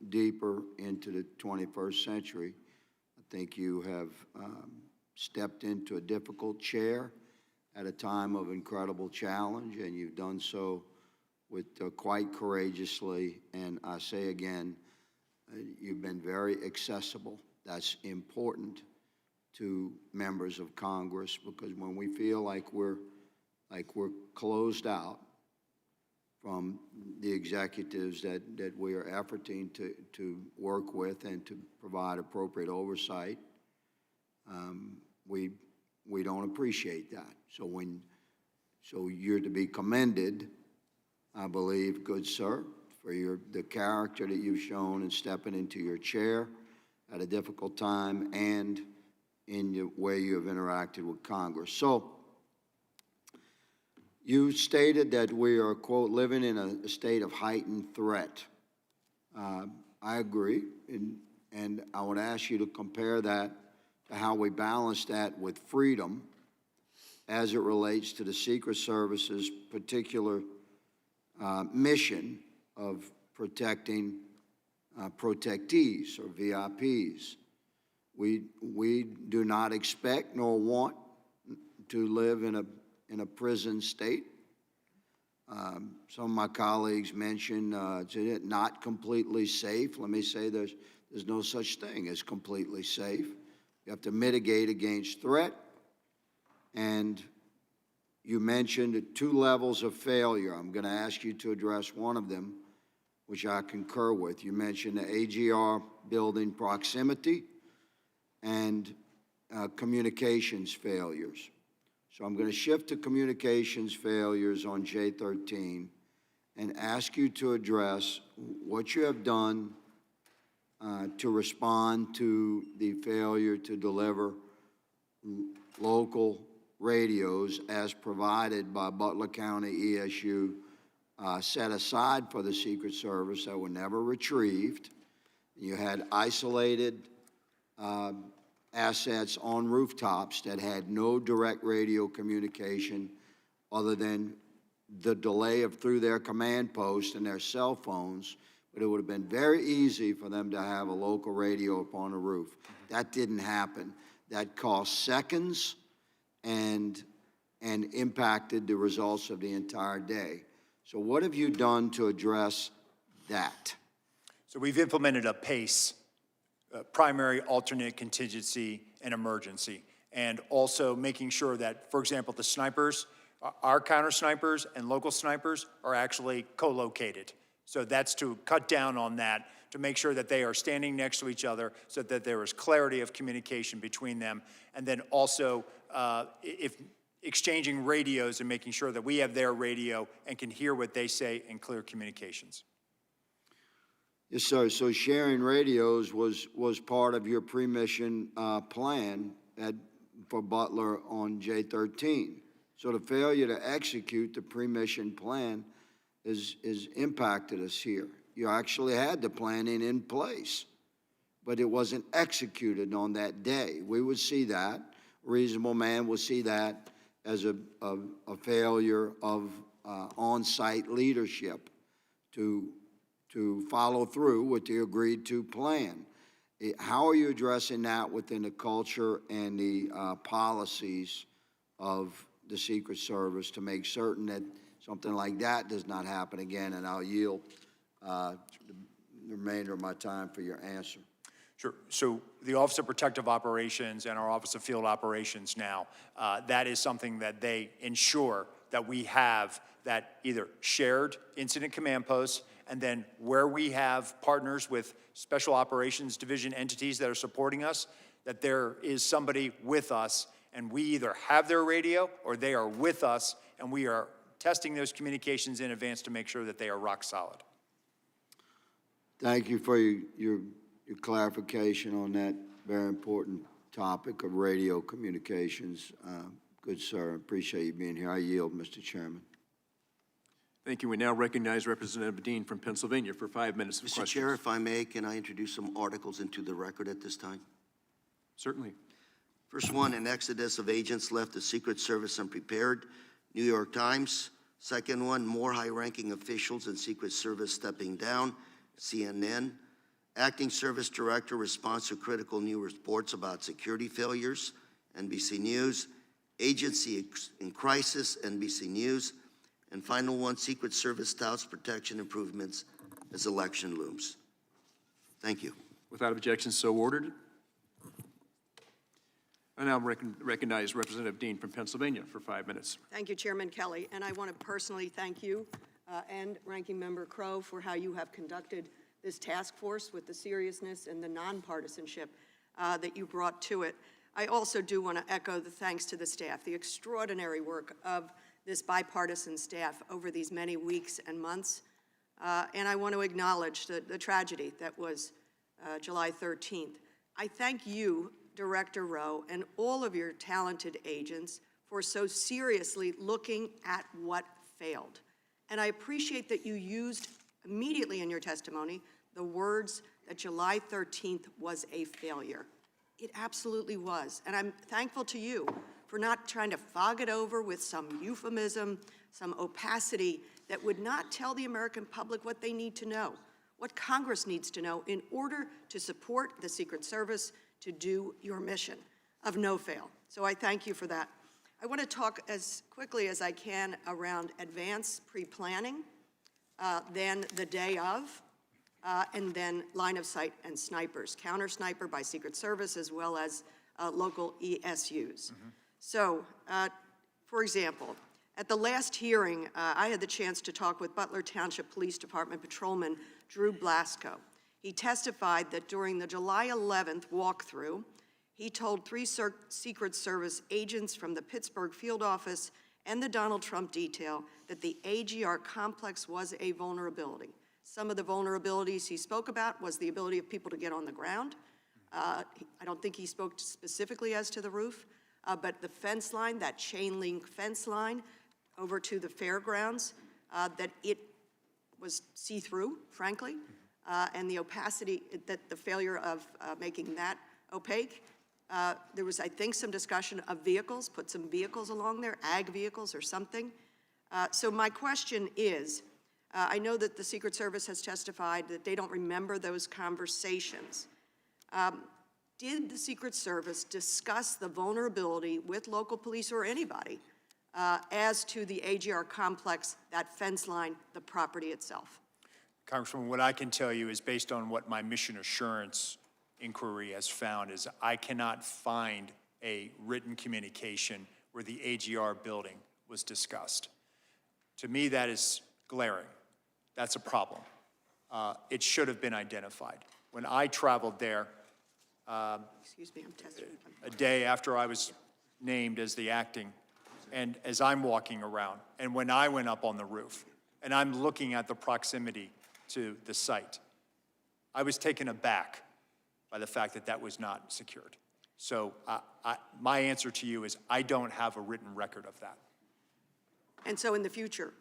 Speaker 6: deeper into the 21st century. I think you have stepped into a difficult chair at a time of incredible challenge, and you've done so with quite courageously. And I say again, you've been very accessible. That's important to members of Congress, because when we feel like we're closed out from the executives that we are efforting to work with and to provide appropriate oversight, we don't appreciate that. So you're to be commended, I believe, good sir, for the character that you've shown in stepping into your chair at a difficult time and in the way you have interacted with Congress. So you stated that we are, quote, living in a state of heightened threat. I agree, and I would ask you to compare that to how we balance that with freedom as it relates to the Secret Service's particular mission of protecting protectees or VIPs. We do not expect nor want to live in a prison state. Some of my colleagues mentioned it's not completely safe. Let me say there's no such thing as completely safe. You have to mitigate against threat. And you mentioned 2 levels of failure. I'm going to ask you to address one of them, which I concur with. You mentioned the AGR building proximity and communications failures. So I'm going to shift to communications failures on J13 and ask you to address what you have done to respond to the failure to deliver local radios as provided by Butler County ESU, set aside for the Secret Service that were never retrieved. You had isolated assets on rooftops that had no direct radio communication other than the delay through their command post and their cell phones, but it would have been very easy for them to have a local radio up on the roof. That didn't happen. That cost seconds and impacted the results of the entire day. So what have you done to address that?
Speaker 3: So we've implemented a PACE, primary, alternate, contingency, and emergency, and also making sure that, for example, the snipers, our counter snipers and local snipers are actually co-located. So that's to cut down on that, to make sure that they are standing next to each other so that there is clarity of communication between them. And then also, if exchanging radios and making sure that we have their radio and can hear what they say in clear communications.
Speaker 6: Yes, sir. So sharing radios was part of your pre-mission plan for Butler on J-13. So the failure to execute the pre-mission plan is impacted us here. You actually had the planning in place, but it wasn't executed on that day. We would see that. A reasonable man would see that as a failure of on-site leadership to follow through with the agreed-to plan. How are you addressing that within the culture and the policies of the Secret Service to make certain that something like that does not happen again? And I'll yield the remainder of my time for your answer.
Speaker 3: Sure. So the Office of Protective Operations and our Office of Field Operations now, that is something that they ensure that we have, that either shared incident command posts, and then where we have partners with Special Operations Division entities that are supporting us, that there is somebody with us, and we either have their radio or they are with us, and we are testing those communications in advance to make sure that they are rock solid.
Speaker 6: Thank you for your clarification on that very important topic of radio communications. Good, sir. Appreciate you being here. I yield, Mr. Chairman.
Speaker 1: Thank you. We now recognize Representative Dean from Pennsylvania for 5 minutes of
Speaker 5: Mr.
Speaker 1: questions.
Speaker 5: Chair, if I may, can I introduce some articles into the record at this time?
Speaker 1: Certainly.
Speaker 5: First one, an exodus of agents left the Secret Service unprepared, New York Times. Second one, more high-ranking officials in Secret Service stepping down, CNN. Acting Service Director responds to critical new reports about security failures, NBC News. Agency in crisis, NBC News. And final one, Secret Service touts protection improvements as election looms. Thank you.
Speaker 1: Without objection, so ordered. I now recognize Representative Dean from Pennsylvania for 5 minutes.
Speaker 7: Thank you, Chairman Kelly. And I want to personally thank you and Ranking Member Crow for how you have conducted this task force with the seriousness and the nonpartisanship that you brought to it. I also do want to echo the thanks to the staff, the extraordinary work of this bipartisan staff over these many weeks and months. And I want to acknowledge the tragedy that was July 13th. I thank you, Director Rowe, and all of your talented agents for so seriously looking at what failed. And I appreciate that you used immediately in your testimony the words that July 13th was a failure. It absolutely was. And I'm thankful to you for not trying to fog it over with some euphemism, some opacity that would not tell the American public what they need to know, what Congress needs to know in order to support the Secret Service to do your mission of no fail. So I thank you for that. I want to talk as quickly as I can around advanced pre-planning, then the day of, and then line of sight and snipers, counter sniper by Secret Service as well as local ESUs. So, for example, at the last hearing, I had the chance to talk with Butler Township Police Department Patrolman Drew Blasco. He testified that during the July 11th walkthrough, he told 3 Secret Service agents from the Pittsburgh field office and the Donald Trump detail that the AGR complex was a vulnerability. Some of the vulnerabilities he spoke about was the ability of people to get on the ground. I don't think he spoke specifically as to the roof, but the fence line, that chain link fence line over to the fairgrounds, that it was see-through, frankly, and the opacity, that the failure of making that opaque. There was, I think, some discussion of vehicles, put some vehicles along there, ag vehicles or something. So my question is, I know that the Secret Service has testified that they don't remember those conversations. Did the Secret Service discuss the vulnerability with local police or anybody as to the AGR complex, that fence line, the property itself?
Speaker 3: Congresswoman, what I can tell you is based on what my mission assurance inquiry has found is I cannot find a written communication where the AGR building was discussed. To me, that is glaring. That's a problem. It should have been identified. When I traveled there,
Speaker 7: Excuse me, I'm testing.
Speaker 3: a day after I was named as the acting and as I'm walking around, and when I went up on the roof, and I'm looking at the proximity to the site, I was taken aback by the fact that that was not secured. So my answer to you is I don't have a written record of that.
Speaker 7: And so in the future,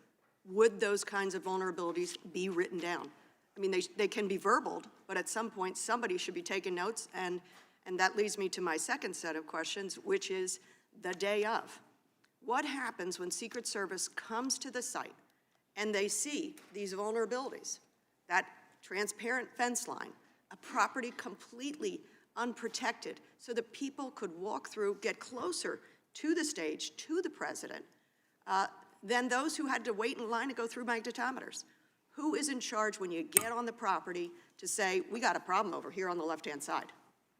Speaker 7: would those kinds of vulnerabilities be written down? I mean, they can be verbaled, but at some point, somebody should be taking notes, and that leads me to my second set of questions, which is the day of. What happens when Secret Service comes to the site and they see these vulnerabilities, that transparent fence line, a property completely unprotected, so that people could walk through, get closer to the stage, to the president, than those who had to wait in line to go through magnetometers? Who is in charge when you get on the property to say, we got a problem over here on the left-hand side?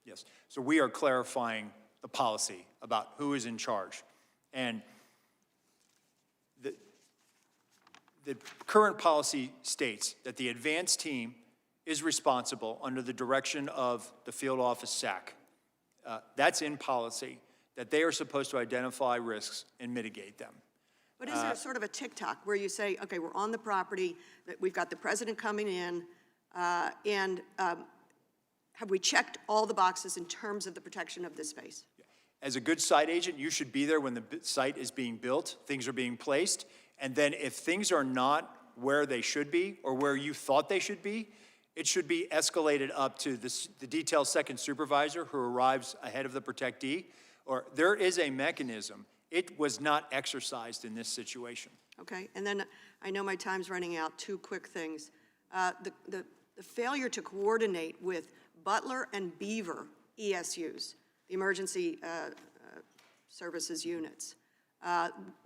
Speaker 3: Yes, so we are clarifying the policy about who is in charge. And the current policy states that the advance team is responsible under the direction of the field office SAC. That's in policy, that they are supposed to identify risks and mitigate them.
Speaker 7: But is there sort of a tick-tock where you say, okay, we're on the property, that we've got the president coming in, and have we checked all the boxes in terms of the protection of this space?
Speaker 3: As a good site agent, you should be there when the site is being built, things are being placed, and then if things are not where they should be or where you thought they should be, it should be escalated up to the detail second supervisor who arrives ahead of the protectee, or there is a mechanism. It was not exercised in this situation.
Speaker 7: Okay, and then I know my time's running out. Two quick things. The failure to coordinate with Butler and Beaver ESUs, the emergency services units.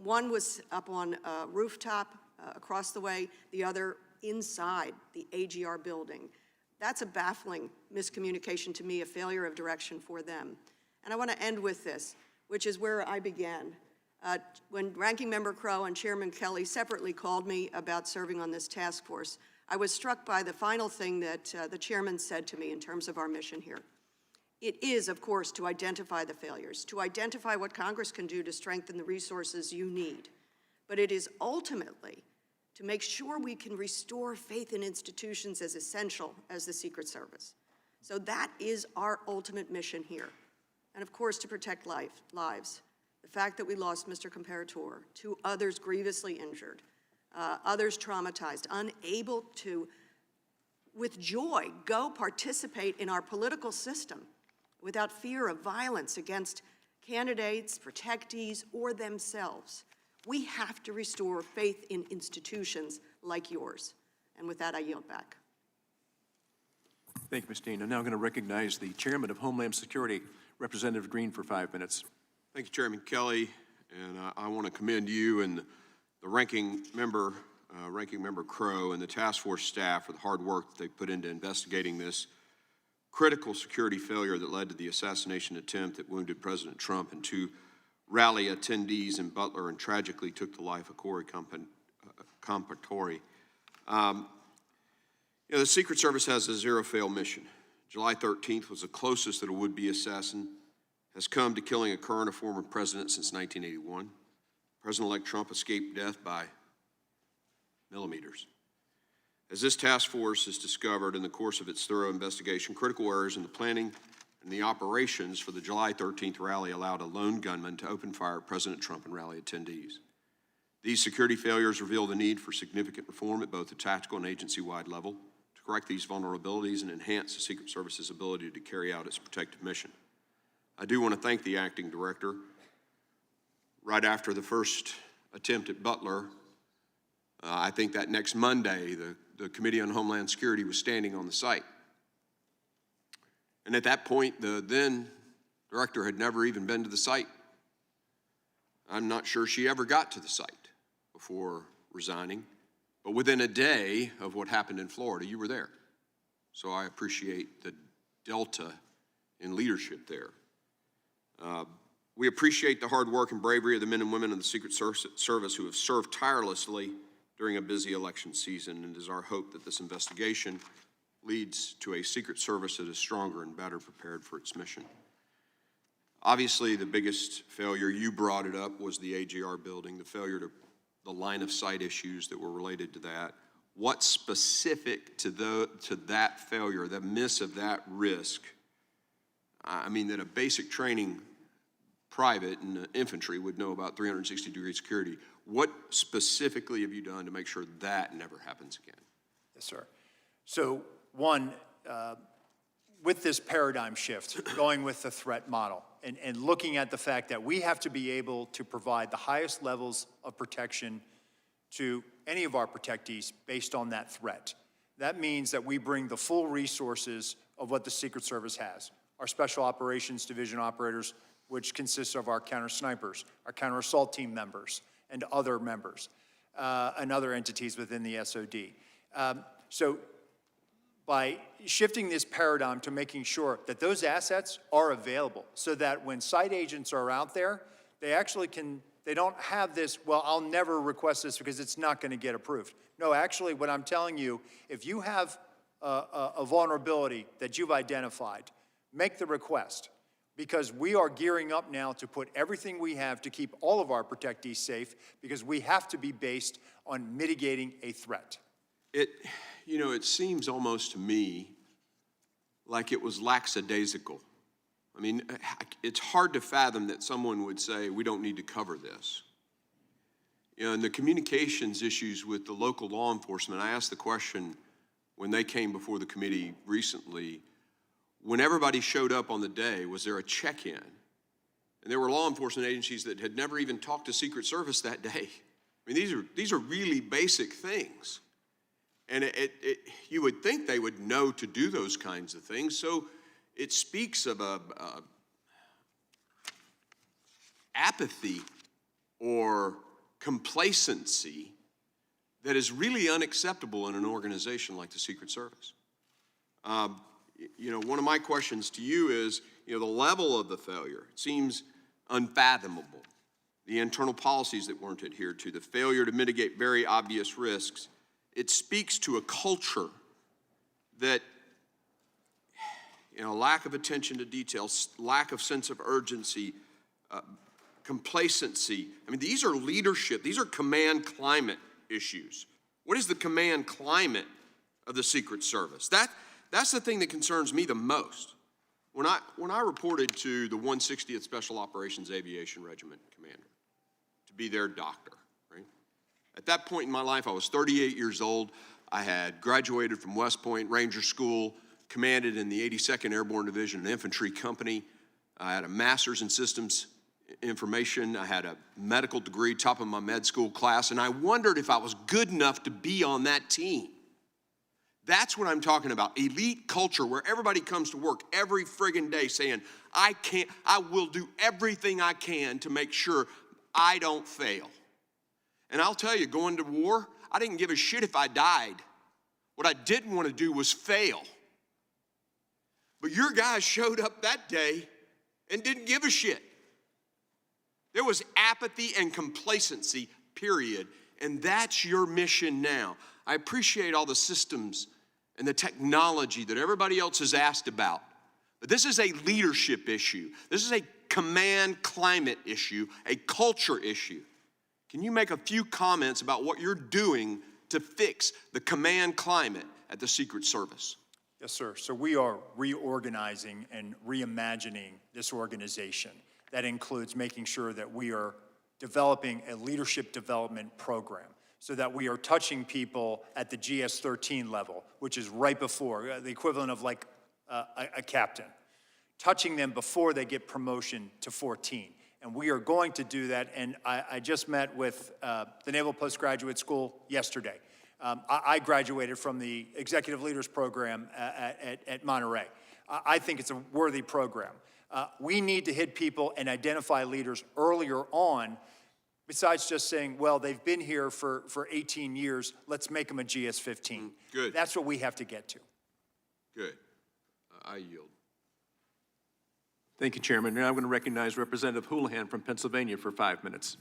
Speaker 7: One was up on a rooftop across the way, the other inside the AGR building. That's a baffling miscommunication to me, a failure of direction for them. And I want to end with this, which is where I began. When Ranking Member Crow and Chairman Kelly separately called me about serving on this task force, I was struck by the final thing that the chairman said to me in terms of our mission here. It is, of course, to identify the failures, to identify what Congress can do to strengthen the resources you need. But it is ultimately to make sure we can restore faith in institutions as essential as the Secret Service. So that is our ultimate mission here. And of course, to protect lives. The fact that we lost Mr. Comparator, 2 others grievously injured, others traumatized, unable to, with joy, go participate in our political system without fear of violence against candidates, protectees, or themselves. We have to restore faith in institutions like yours. And with that, I yield back.
Speaker 1: Thank you, Ms. Dean. I'm now going to recognize the Chairman of Homeland Security, Representative Green, for 5 minutes.
Speaker 8: Thank you, Chairman Kelly, and I want to commend you and the Ranking Member Crow and the task force staff for the hard work that they put into investigating this critical security failure that led to the assassination attempt that wounded President Trump and 2 rally attendees in Butler and tragically took the life of Corey Comparator. The Secret Service has a zero-fail mission. July 13th was the closest that a would-be assassin has come to killing a current or former president since 1981. President-elect Trump escaped death by millimeters. As this task force has discovered in the course of its thorough investigation, critical errors in the planning and the operations for the July 13th rally allowed a lone gunman to open fire at President Trump and rally attendees. These security failures reveal the need for significant reform at both the tactical and agency-wide level to correct these vulnerabilities and enhance the Secret Service's ability to carry out its protective mission. I do want to thank the acting director. Right after the first attempt at Butler, I think that next Monday, the Committee on Homeland Security was standing on the site. And at that point, the then director had never even been to the site. I'm not sure she ever got to the site before resigning. But within a day of what happened in Florida, you were there. So I appreciate the delta in leadership there. We appreciate the hard work and bravery of the men and women of the Secret Service who have served tirelessly during a busy election season, and it is our hope that this investigation leads to a Secret Service that is stronger and better prepared for its mission. Obviously, the biggest failure, you brought it up, was the AGR building, the failure to the line of sight issues that were related to that. What specific to that failure, the miss of that risk, I mean, that a basic training private and infantry would know about 360-degree security. What specifically have you done to make sure that never happens again?
Speaker 3: Yes, sir. So one, with this paradigm shift, going with the threat model and looking at the fact that we have to be able to provide the highest levels of protection to any of our protectees based on that threat. That means that we bring the full resources of what the Secret Service has. Our Special Operations Division operators, which consists of our counter snipers, our counter assault team members, and other members, and other entities within the SOD. So by shifting this paradigm to making sure that those assets are available so that when site agents are out there, they actually they don't have this, well, I'll never request this because it's not going to get approved. No, actually, what I'm telling you, if you have a vulnerability that you've identified, make the request, because we are gearing up now to put everything we have to keep all of our protectees safe, because we have to be based on mitigating a threat.
Speaker 8: It seems almost to me like it was lackadaisical. I mean, it's hard to fathom that someone would say, we don't need to cover this. And the communications issues with the local law enforcement, I asked the question when they came before the committee recently, when everybody showed up on the day, was there a check-in? And there were law enforcement agencies that had never even talked to Secret Service that day. I mean, these are really basic things. And you would think they would know to do those kinds of things. So it speaks of a apathy or complacency that is really unacceptable in an organization like the Secret Service. One of my questions to you is, the level of the failure seems unfathomable. The internal policies that weren't adhered to, the failure to mitigate very obvious risks, it speaks to a culture that, lack of attention to details, lack of sense of urgency, complacency. I mean, these are leadership, these are command climate issues. What is the command climate of the Secret Service? That's the thing that concerns me the most. When I reported to the 160th Special Operations Aviation Regiment commander to be their doctor, right? At that point in my life, I was 38 years old. I had graduated from West Point Ranger School, commanded in the 82nd Airborne Division, an infantry company. I had a master's in systems information. I had a medical degree, top of my med school class, and I wondered if I was good enough to be on that team. That's what I'm talking about, elite culture where everybody comes to work every friggin' day saying, I will do everything I can to make sure I don't fail. And I'll tell you, going to war, I didn't give a shit if I died. What I didn't want to do was fail. But your guys showed up that day and didn't give a shit. There was apathy and complacency, period. And that's your mission now. I appreciate all the systems and the technology that everybody else has asked about. But this is a leadership issue. This is a command climate issue, a culture issue. Can you make a few comments about what you're doing to fix the command climate at the Secret Service?
Speaker 3: Yes, sir. So we are reorganizing and reimagining this organization. That includes making sure that we are developing a leadership development program so that we are touching people at the GS-13 level, which is right before, the equivalent of like a captain, touching them before they get promotion to 14. And we are going to do that, and I just met with the Naval Postgraduate School yesterday. I graduated from the Executive Leaders Program at Monterey. I think it's a worthy program. We need to hit people and identify leaders earlier on, besides just saying, well, they've been here for 18 years, let's make them a GS-15.
Speaker 8: Good.
Speaker 3: That's what we have to get to.
Speaker 8: Good. I yield.
Speaker 1: Thank you, Chairman. Now I'm going to recognize Representative Houlihan from Pennsylvania for 5 minutes.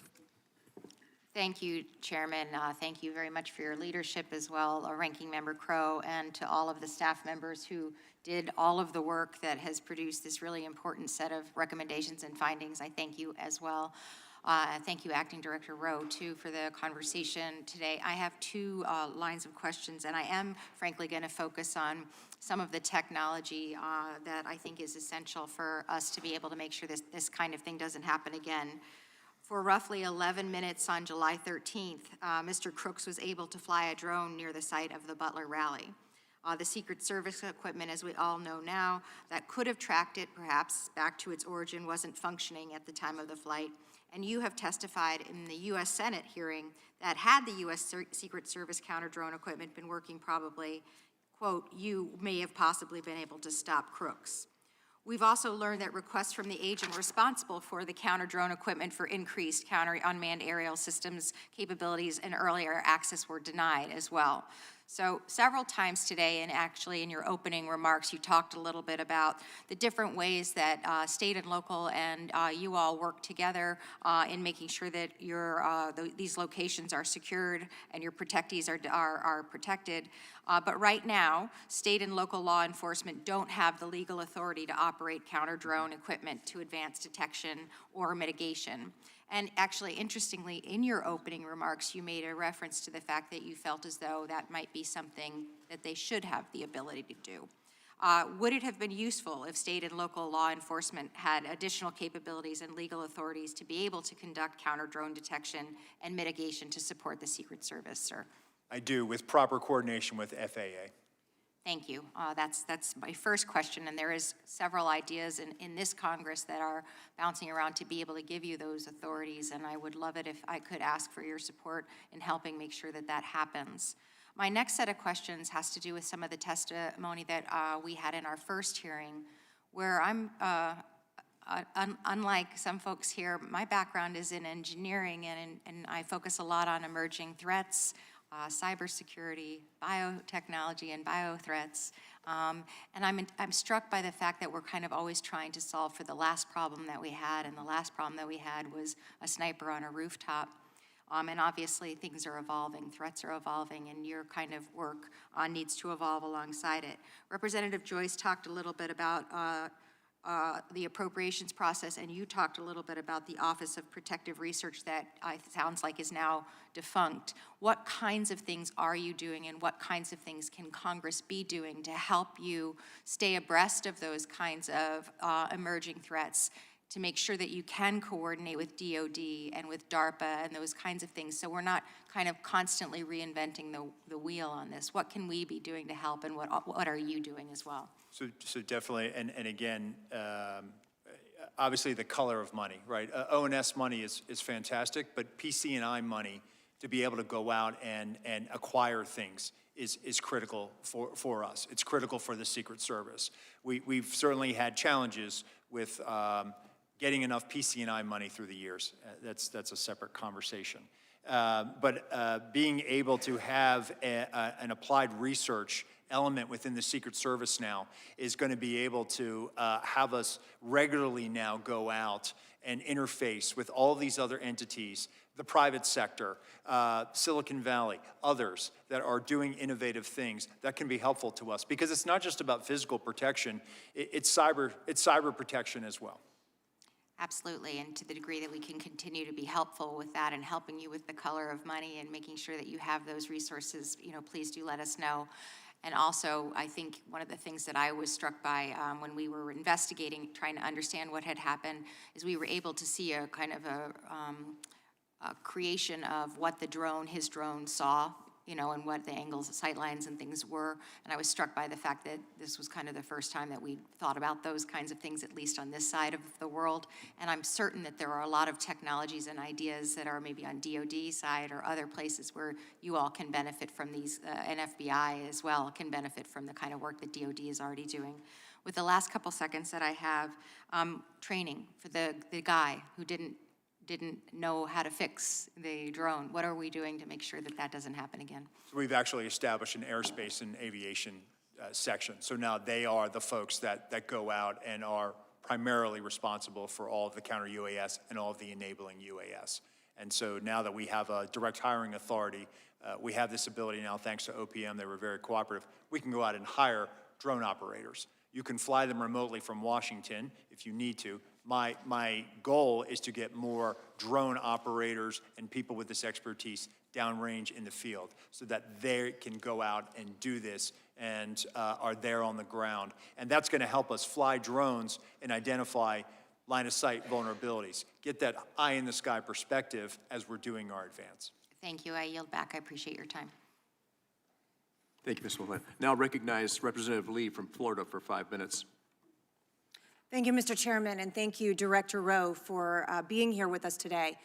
Speaker 9: Thank you, Chairman. Thank you very much for your leadership as well, Ranking Member Crow, and to all of the staff members who did all of the work that has produced this really important set of recommendations and findings. I thank you as well. Thank you, Acting Director Rowe, too, for the conversation today. I have two lines of questions, and I am, frankly, going to focus on some of the technology that I think is essential for us to be able to make sure this kind of thing doesn't happen again. For roughly 11 minutes on July 13th, Mr. Crooks was able to fly a drone near the site of the Butler rally. The Secret Service equipment, as we all know now, that could have tracked it perhaps back to its origin wasn't functioning at the time of the flight. And you have testified in the U.S. Senate hearing that had the U.S. Secret Service counter-drone equipment been working probably, quote, you may have possibly been able to stop Crooks. We've also learned that requests from the agent responsible for the counter-drone equipment for increased counter-unmanned aerial systems capabilities and earlier access were denied as well. So several times today, and actually in your opening remarks, you talked a little bit about the different ways that state and local and you all work together in making sure that these locations are secured and your protectees are protected. But right now, state and local law enforcement don't have the legal authority to operate counter-drone equipment to advance detection or mitigation. And actually, interestingly, in your opening remarks, you made a reference to the fact that you felt as though that might be something that they should have the ability to do. Would it have been useful if state and local law enforcement had additional capabilities and legal authorities to be able to conduct counter-drone detection and mitigation to support the Secret Service, sir?
Speaker 3: I do, with proper coordination with FAA.
Speaker 9: Thank you. That's my first question, and there is several ideas in this Congress that are bouncing around to be able to give you those authorities, and I would love it if I could ask for your support in helping make sure that that happens. My next set of questions has to do with some of the testimony that we had in our first hearing, where I'm, unlike some folks here, my background is in engineering, and I focus a lot on emerging threats, cybersecurity, biotechnology, and biothreats. And I'm struck by the fact that we're kind of always trying to solve for the last problem that we had, and the last problem that we had was a sniper on a rooftop. And obviously things are evolving, threats are evolving, and your kind of work needs to evolve alongside it. Representative Joyce talked a little bit about the appropriations process, and you talked a little bit about the Office of Protective Research that sounds like is now defunct. What kinds of things are you doing, and what kinds of things can Congress be doing to help you stay abreast of those kinds of emerging threats, to make sure that you can coordinate with DOD and with DARPA and those kinds of things, so we're not kind of constantly reinventing the wheel on this? What can we be doing to help, and what are you doing as well?
Speaker 3: So definitely, and again, obviously the color of money, right? O&S money is fantastic, but PC&I money to be able to go out and acquire things is critical for us. It's critical for the Secret Service. We've certainly had challenges with getting enough PC&I money through the years. That's a separate conversation. But being able to have an applied research element within the Secret Service now is going to be able to have us regularly now go out and interface with all these other entities, the private sector, Silicon Valley, others that are doing innovative things that can be helpful to us. Because it's not just about physical protection, it's cyber protection as well.
Speaker 9: Absolutely, and to the degree that we can continue to be helpful with that and helping you with the color of money and making sure that you have those resources, please do let us know. And also, I think one of the things that I was struck by when we were investigating, trying to understand what had happened, is we were able to see a kind of a creation of what his drone saw, and what the angles, sight lines and things were. And I was struck by the fact that this was kind of the first time that we thought about those kinds of things, at least on this side of the world. And I'm certain that there are a lot of technologies and ideas that are maybe on DOD side or other places where you all can benefit from these, and FBI as well can benefit from the kind of work that DOD is already doing. With the last couple seconds that I have, training for the guy who didn't know how to fix the drone. What are we doing to make sure that that doesn't happen again?
Speaker 3: So we've actually established an airspace and aviation section. So now they are the folks that go out and are primarily responsible for all of the counter-UAS and all of the enabling UAS. And so now that we have a direct hiring authority, we have this ability now, thanks to OPM, they were very cooperative. We can go out and hire drone operators. You can fly them remotely from Washington if you need to. My goal is to get more drone operators and people with this expertise downrange in the field so that they can go out and do this and are there on the ground. And that's going to help us fly drones and identify line of sight vulnerabilities. Get that eye in the sky perspective as we're doing our advance.
Speaker 9: Thank you. I yield back. I appreciate your time.
Speaker 1: Thank you, Ms. Willett. Now recognize Representative Lee from Florida for 5 minutes.
Speaker 10: Thank you, Mr. Chairman, and thank you, Director Rowe, for being here with us today.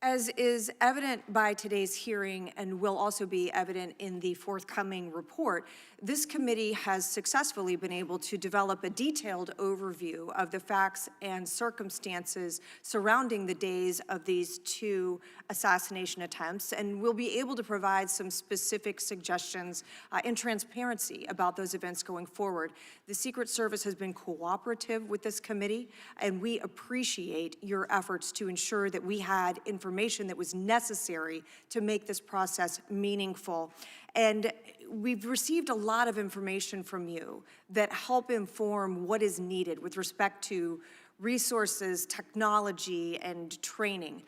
Speaker 10: As is evident by today's hearing and will also be evident in the forthcoming report, this committee has successfully been able to develop a detailed overview of the facts and circumstances surrounding the days of these two assassination attempts, and we'll be able to provide some specific suggestions and transparency about those events going forward. The Secret Service has been cooperative with this committee, and we appreciate your efforts to ensure that we had information that was necessary to make this process meaningful. And we've received a lot of information from you that help inform what is needed with respect to resources, technology, and training.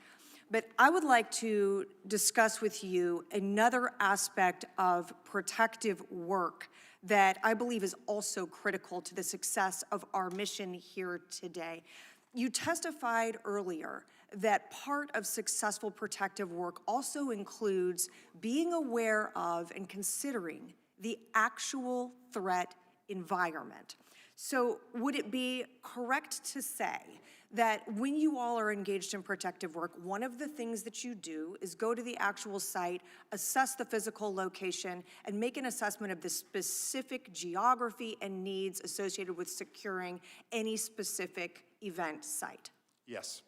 Speaker 10: But I would like to discuss with you another aspect of protective work that I believe is also critical to the success of our mission here today. You testified earlier that part of successful protective work also includes being aware of and considering the actual threat environment. So would it be correct to say that when you all are engaged in protective work, one of the things that you do is go to the actual site, assess the physical location, and make an assessment of the specific geography and needs associated with securing any specific event site?
Speaker 3: Yes.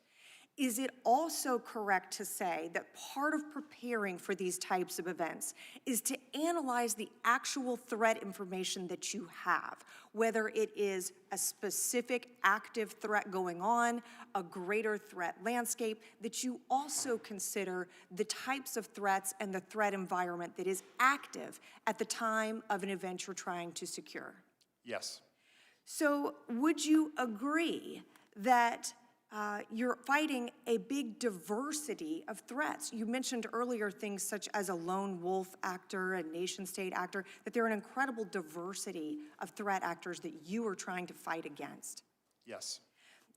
Speaker 10: Is it also correct to say that part of preparing for these types of events is to analyze the actual threat information that you have, whether it is a specific active threat going on, a greater threat landscape, that you also consider the types of threats and the threat environment that is active at the time of an event you're trying to secure?
Speaker 3: Yes.
Speaker 10: So would you agree that you're fighting a big diversity of threats? You mentioned earlier things such as a lone wolf actor, a nation-state actor, that there are an incredible diversity of threat actors that you are trying to fight against.
Speaker 3: Yes.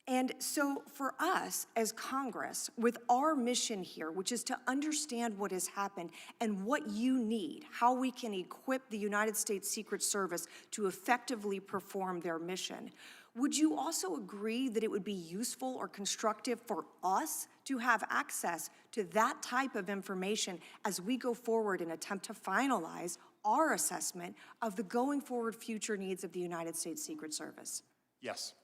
Speaker 10: And so for us as Congress, with our mission here, which is to understand what has happened and what you need, how we can equip the United States Secret Service to effectively perform their mission, would you also agree that it would be useful or constructive for us to have access to that type of information as we go forward and attempt to finalize our assessment of the going forward future needs of the United States Secret Service?
Speaker 3: Yes.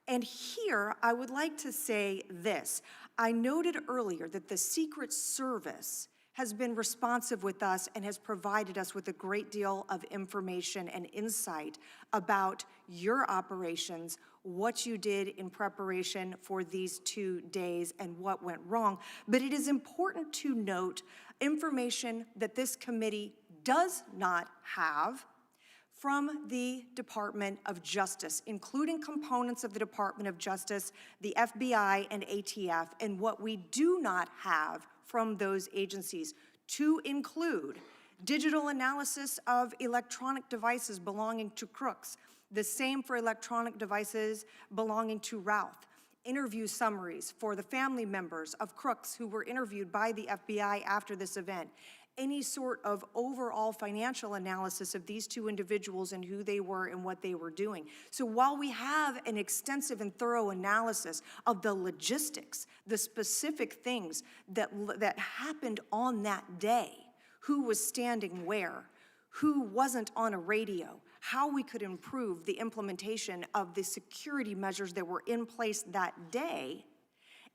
Speaker 10: And here, I would like to say this. I noted earlier that the Secret Service has been responsive with us and has provided us with a great deal of information and insight about your operations, what you did in preparation for these 2 days, and what went wrong. But it is important to note information that this committee does not have from the Department of Justice, including components of the Department of Justice, the FBI, and ATF, and what we do not have from those agencies, to include digital analysis of electronic devices belonging to crooks, the same for electronic devices belonging to Routh, interview summaries for the family members of crooks who were interviewed by the FBI after this event, any sort of overall financial analysis of these two individuals and who they were and what they were doing. So while we have an extensive and thorough analysis of the logistics, the specific things that happened on that day, who was standing where, who wasn't on a radio, how we could improve the implementation of the security measures that were in place that day,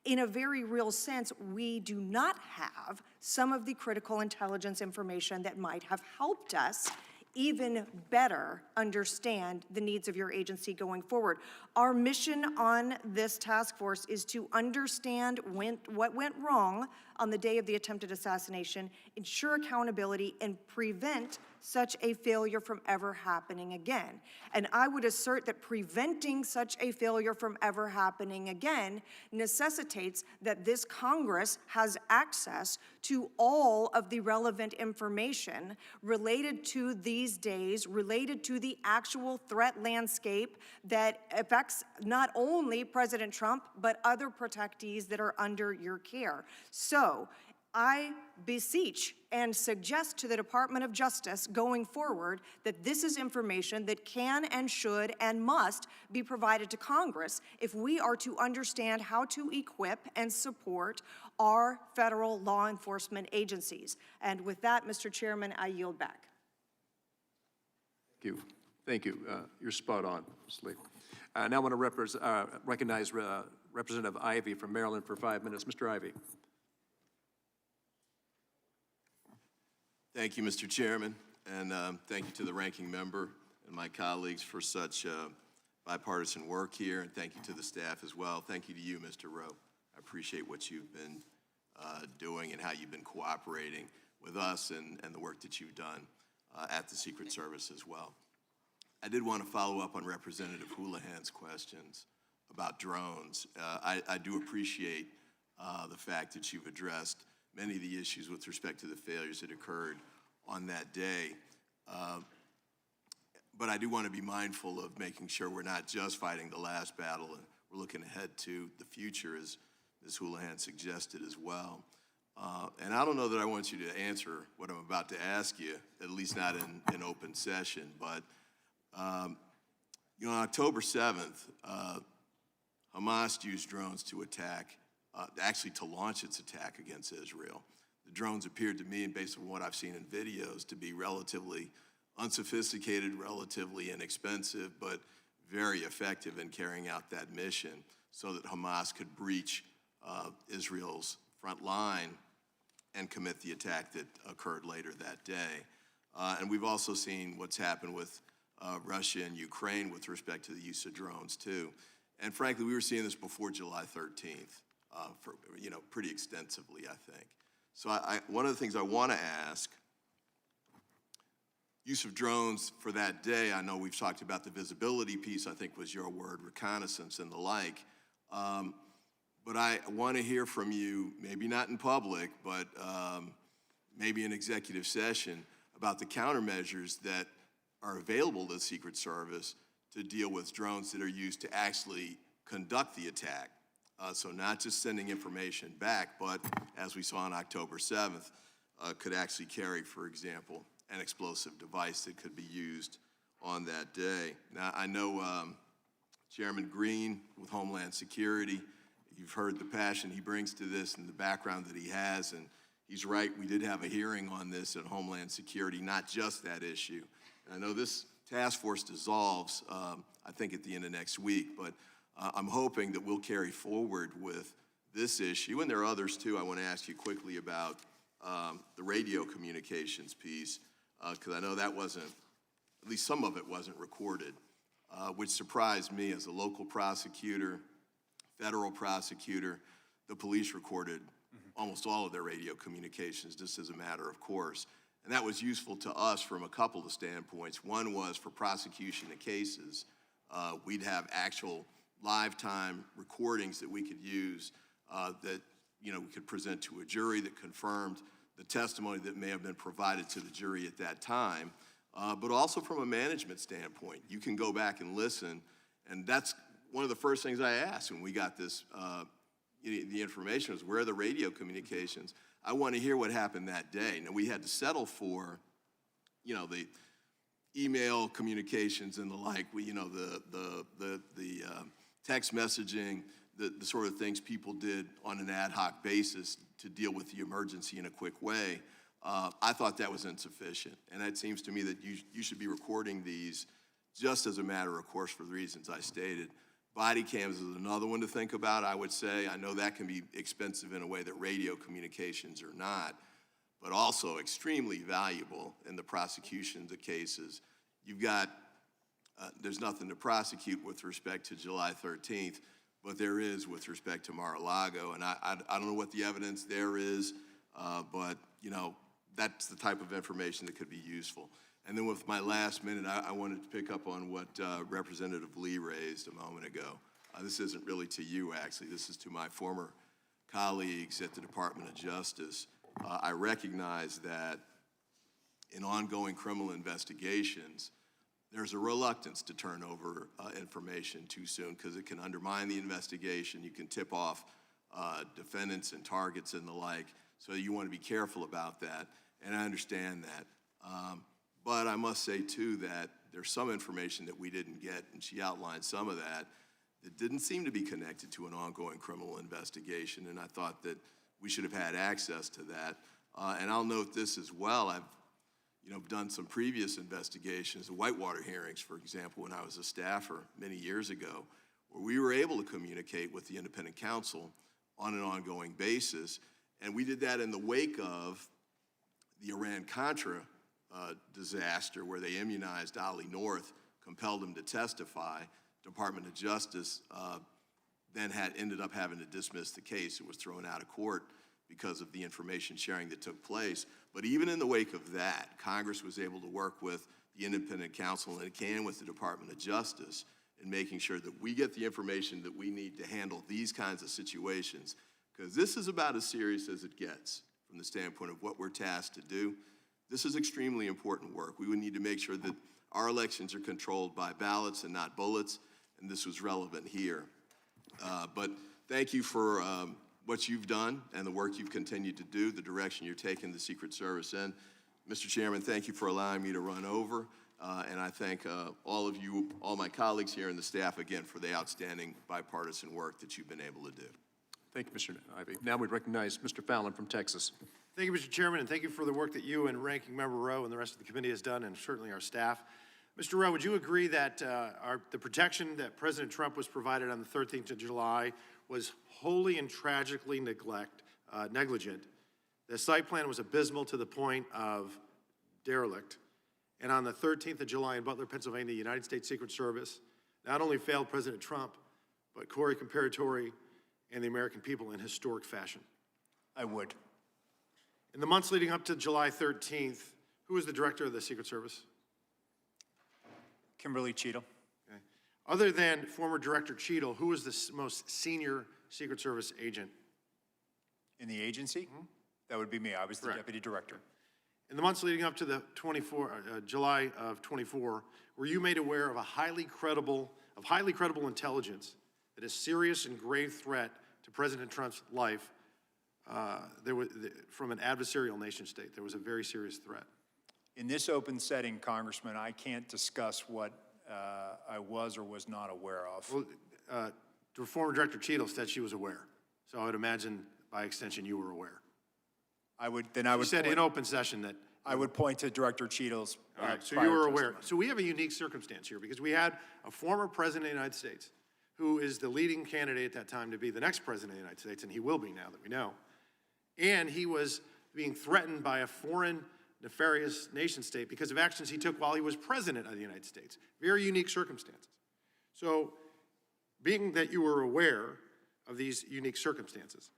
Speaker 10: in a very real sense, we do not have some of the critical intelligence information that might have helped us even better understand the needs of your agency going forward. Our mission on this task force is to understand what went wrong on the day of the attempted assassination, ensure accountability, and prevent such a failure from ever happening again. And I would assert that preventing such a failure from ever happening again necessitates that this Congress has access to all of the relevant information related to these days, related to the actual threat landscape that affects not only President Trump, but other protectees that are under your care. So I beseech and suggest to the Department of Justice going forward that this is information that can and should and must be provided to Congress if we are to understand how to equip and support our federal law enforcement agencies. And with that, Mr. Chairman, I yield back.
Speaker 1: Thank you. Thank you. You're spot on, Ms. Lee. Now I want to recognize Representative Ivey from Maryland for 5 minutes. Mr. Ivey.
Speaker 11: Thank you, Mr. Chairman, and thank you to the ranking member and my colleagues for such bipartisan work here, and thank you to the staff as well. Thank you to you, Mr. Rowe. I appreciate what you've been doing and how you've been cooperating with us and the work that you've done at the Secret Service as well. I did want to follow up on Representative Houlihan's questions about drones. I do appreciate the fact that you've addressed many of the issues with respect to the failures that occurred on that day. But I do want to be mindful of making sure we're not just fighting the last battle and we're looking ahead to the future, as Ms. Houlihan suggested as well. And I don't know that I want you to answer what I'm about to ask you, at least not in open session, but you know, on October 7th, Hamas used drones to attack, actually to launch its attack against Israel. The drones appeared to me, and based on what I've seen in videos, to be relatively unsophisticated, relatively inexpensive, but very effective in carrying out that mission so that Hamas could breach Israel's front line and commit the attack that occurred later that day. And we've also seen what's happened with Russia and Ukraine with respect to the use of drones too. And frankly, we were seeing this before July 13th, pretty extensively, I think. So one of the things I want to ask, use of drones for that day, I know we've talked about the visibility piece, I think was your word, reconnaissance and the like. But I want to hear from you, maybe not in public, but maybe in executive session, about the countermeasures that are available to the Secret Service to deal with drones that are used to actually conduct the attack. So not just sending information back, but as we saw on October 7th, could actually carry, for example, an explosive device that could be used on that day. Now, I know Chairman Green with Homeland Security, you've heard the passion he brings to this and the background that he has, and he's right, we did have a hearing on this at Homeland Security, not just that issue. And I know this task force dissolves, I think at the end of next week, but I'm hoping that we'll carry forward with this issue, and there are others too. I want to ask you quickly about the radio communications piece, because I know that wasn't, at least some of it wasn't recorded, which surprised me as a local prosecutor, federal prosecutor. The police recorded almost all of their radio communications, just as a matter of course. And that was useful to us from a couple of standpoints. One was for prosecution of cases. We'd have actual live time recordings that we could use that we could present to a jury that confirmed the testimony that may have been provided to the jury at that time. But also from a management standpoint, you can go back and listen, and that's one of the first things I asked when we got this, the information was, where are the radio communications? I want to hear what happened that day. Now, we had to settle for, the email communications and the like, the text messaging, the sort of things people did on an ad hoc basis to deal with the emergency in a quick way. I thought that was insufficient. And it seems to me that you should be recording these just as a matter of course for the reasons I stated. Body cams is another one to think about, I would say. I know that can be expensive in a way that radio communications are not. but also extremely valuable in the prosecution of the cases. You've got, there's nothing to prosecute with respect to July 13th, but there is with respect to Mar-a-Lago, and I don't know what the evidence there is, but, you know, that's the type of information that could be useful. And then with my last minute, I wanted to pick up on what Representative Lee raised a moment ago. This isn't really to you, actually. This is to my former colleagues at the Department of Justice. I recognize that in ongoing criminal investigations, there's a reluctance to turn over information too soon because it can undermine the investigation. You can tip off defendants and targets and the like. So you want to be careful about that, and I understand that. But I must say, too, that there's some information that we didn't get, and she outlined some of that, that didn't seem to be connected to an ongoing criminal investigation, and I thought that we should have had access to that. And I'll note this as well. I've done some previous investigations, the Whitewater hearings, for example, when I was a staffer many years ago, where we were able to communicate with the independent counsel on an ongoing basis. And we did that in the wake of the Iran-Contra disaster, where they immunized Ali North, compelled him to testify. Department of Justice then ended up having to dismiss the case. It was thrown out of court because of the information sharing that took place. But even in the wake of that, Congress was able to work with the independent counsel, and it can with the Department of Justice, in making sure that we get the information that we need to handle these kinds of situations, because this is about as serious as it gets from the standpoint of what we're tasked to do. This is extremely important work. We would need to make sure that our elections are controlled by ballots and not bullets, and this was relevant here. But thank you for what you've done and the work you've continued to do, the direction you're taking the Secret Service in. Mr. Chairman, thank you for allowing me to run over, and I thank all of you, all my colleagues here and the staff again for the outstanding bipartisan work that you've been able to do.
Speaker 1: Thank you, Mr. Ivey. Now we recognize Mr. Fallon from Texas.
Speaker 12: Thank you, Mr. Chairman, and thank you for the work that you and Ranking Member Rowe and the rest of the committee has done, and certainly our staff. Mr. Rowe, would you agree that the protection that President Trump was provided on the 13th of July was wholly and tragically negligent? The site plan was abysmal to the point of derelict. And on the 13th of July in Butler, Pennsylvania, the United States Secret Service not only failed President Trump, but Corey Comparatori and the American people in historic fashion.
Speaker 3: I would.
Speaker 12: In the months leading up to July 13th, who was the director of the Secret Service?
Speaker 3: Kimberly Cheadle.
Speaker 12: Okay. Other than former Director Cheadle, who was the most senior Secret Service agent?
Speaker 3: In the agency? That would be me. I was the
Speaker 12: Correct.
Speaker 3: deputy director.
Speaker 12: In the months leading up to the July of 24, were you made aware of highly credible intelligence that a serious and grave threat to President Trump's life from an adversarial nation state? There was a very serious threat.
Speaker 3: In this open setting, Congressman, I can't discuss what I was or was not aware of.
Speaker 12: Well, the former Director Cheadle said she was aware, so I would imagine by extension you were aware. You said in open session that
Speaker 3: I would point to Director Cheadle's.
Speaker 12: All right, so you were aware. So we have a unique circumstance here because we had a former president of the United States who is the leading candidate at that time to be the next president of the United States, and he will be now that we know. And he was being threatened by a foreign nefarious nation state because of actions he took while he was president of the United States. Very unique circumstances. So being that you were aware of these unique circumstances,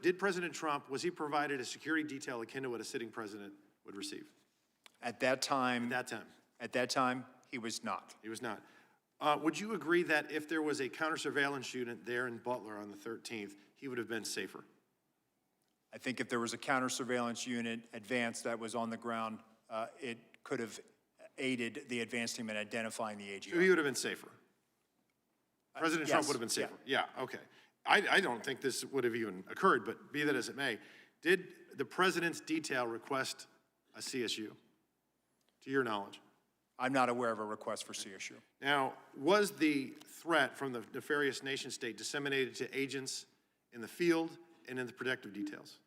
Speaker 12: did President Trump, was he provided a security detail akin to what a sitting president would receive?
Speaker 3: At that time, he was not.
Speaker 12: He was not. Would you agree that if there was a counter-surveillance unit there in Butler on the 13th, he would have been safer?
Speaker 3: I think if there was a counter-surveillance unit advance that was on the ground, it could have aided the advance team in identifying the AGR.
Speaker 12: So he would have been safer? President Trump
Speaker 3: yes,
Speaker 12: would have been safer? Yeah, okay. I don't think this would have even occurred, but be that as it may, did the president's detail request a CSU, to your knowledge?
Speaker 3: I'm not aware of a request for CSU.
Speaker 12: Now, was the threat from the nefarious nation state disseminated to agents in the field and in the protective details?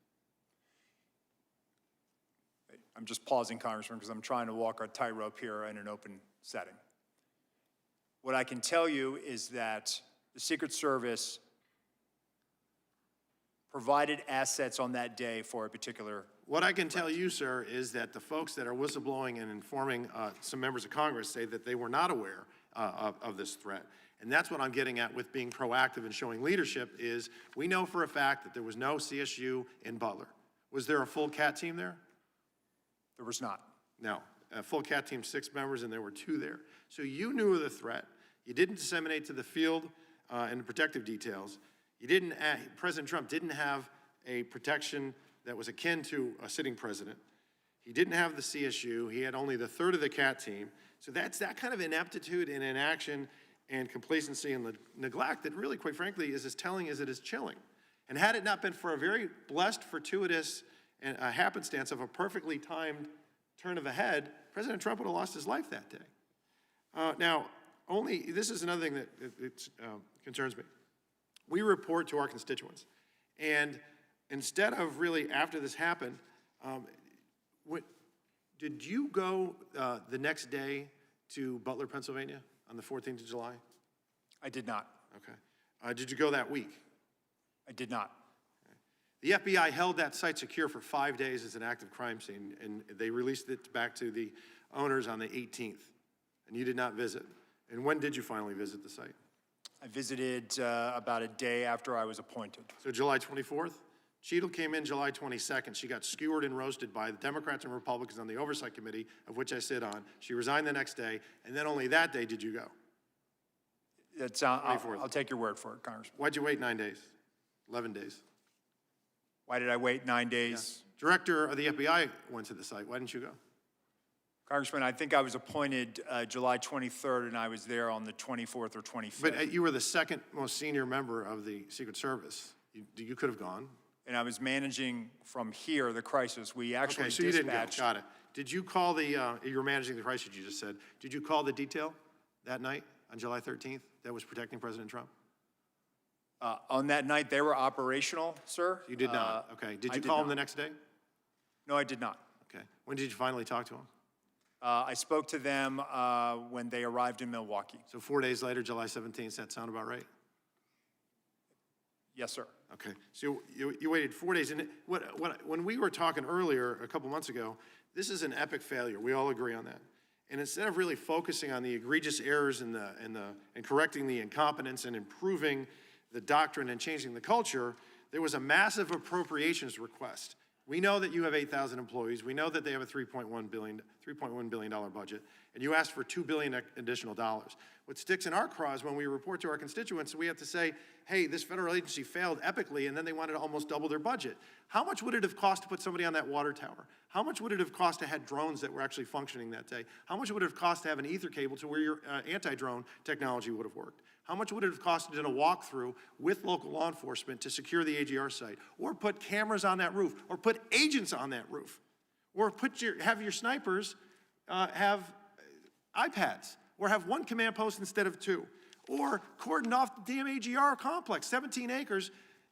Speaker 3: I'm just pausing, Congressman, because I'm trying to walk a tightrope here in an open setting. What I can tell you is that the Secret Service provided assets on that day for a particular.
Speaker 12: What I can tell you, sir, is that the folks that are whistleblowing and informing some members of Congress say that they were not aware of this threat. And that's what I'm getting at with being proactive and showing leadership is we know for a fact that there was no CSU in Butler. Was there a full CAT team there?
Speaker 3: There was not.
Speaker 12: No. A full CAT team, 6 members, and there were 2 there. So you knew of the threat. You didn't disseminate to the field and the protective details. You didn't, President Trump didn't have a protection that was akin to a sitting president. He didn't have the CSU. He had only the 1/3 of the CAT team. So that's that kind of ineptitude and inaction and complacency and neglect that really, quite frankly, is as telling as it is chilling. And had it not been for a very blessed, fortuitous, and a happenstance of a perfectly timed turn of a head, President Trump would have lost his life that day. Now, this is another thing that concerns me. We report to our constituents. And instead of really, after this happened, did you go the next day to Butler, Pennsylvania on the 14th of July?
Speaker 3: I did not.
Speaker 12: Okay. Did you go that week?
Speaker 3: I did not.
Speaker 12: The FBI held that site secure for 5 days as an active crime scene, and they released it back to the owners on the 18th, and you did not visit. And when did you finally visit the site?
Speaker 3: I visited about a day after I was appointed.
Speaker 12: So July 24th? Cheadle came in July 22nd. She got skewered and roasted by the Democrats and Republicans on the Oversight Committee, of which I sit on. She resigned the next day, and then only that day did you go.
Speaker 3: I'll take your word for it, Congressman.
Speaker 12: Why'd you wait 9 days? 11 days?
Speaker 3: Why did I wait 9 days?
Speaker 12: Yeah. Director of the FBI went to the site. Why didn't you go?
Speaker 3: Congressman, I think I was appointed July 23rd, and I was there on the 24th or 25th.
Speaker 12: But you were the second most senior member of the Secret Service. You could have gone.
Speaker 3: And I was managing from here the crisis. We actually
Speaker 12: Okay, so you didn't go.
Speaker 3: dispatched.
Speaker 12: Got it. Did you call the, you were managing the crisis you just said. Did you call the detail that night on July 13th that was protecting President Trump?
Speaker 3: On that night, they were operational, sir.
Speaker 12: You did not. Okay. Did
Speaker 3: I
Speaker 12: you
Speaker 3: did
Speaker 12: call him
Speaker 3: not.
Speaker 12: the next day?
Speaker 3: No, I did not.
Speaker 12: Okay. When did you finally talk to him?
Speaker 3: I spoke to them when they arrived in Milwaukee.
Speaker 12: So 4 days later, July 17th, does that sound about right?
Speaker 3: Yes, sir.
Speaker 12: Okay, so you waited 4 days, and when we were talking earlier, a couple months ago, this is an epic failure. We all agree on that. And instead of really focusing on the egregious errors and correcting the incompetence and improving the doctrine and changing the culture, there was a massive appropriations request. We know that you have 8,000 employees. We know that they have a $3.1 billion budget, and you asked for $2 billion additional dollars. What sticks in our craw is when we report to our constituents, we have to say, hey, this federal agency failed epically, and then they wanted to almost double their budget. How much would it have cost to put somebody on that water tower? How much would it have cost to have drones that were actually functioning that day? How much would it have cost to have an ether cable to where your anti-drone technology would have worked? How much would it have cost to do a walkthrough with local law enforcement to secure the AGR site? Or put cameras on that roof? Or put agents on that roof? Or have your snipers have iPads? Or have one command post instead of 2? Or cordon off the damn AGR complex, 17 acres.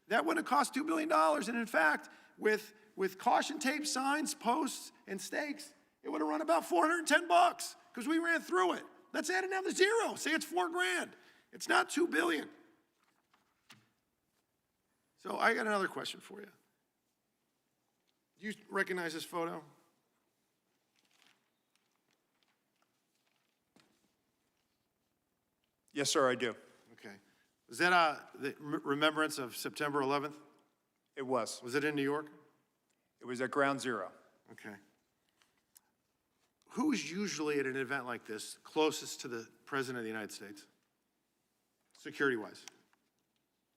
Speaker 12: That wouldn't have cost $2 billion. And in fact, with caution tape, signs, posts, and stakes, it would have run about $410 because we ran through it. Let's add another zero. Say it's $4 grand. It's not $2 billion. So I got another question for you. Do you recognize this photo?
Speaker 3: Yes, sir, I do.
Speaker 12: Okay. Was that the remembrance of September 11th?
Speaker 3: It was.
Speaker 12: Was it in New York?
Speaker 3: It was at Ground Zero.
Speaker 12: Okay. Who's usually at an event like this closest to the President of the United States, security-wise?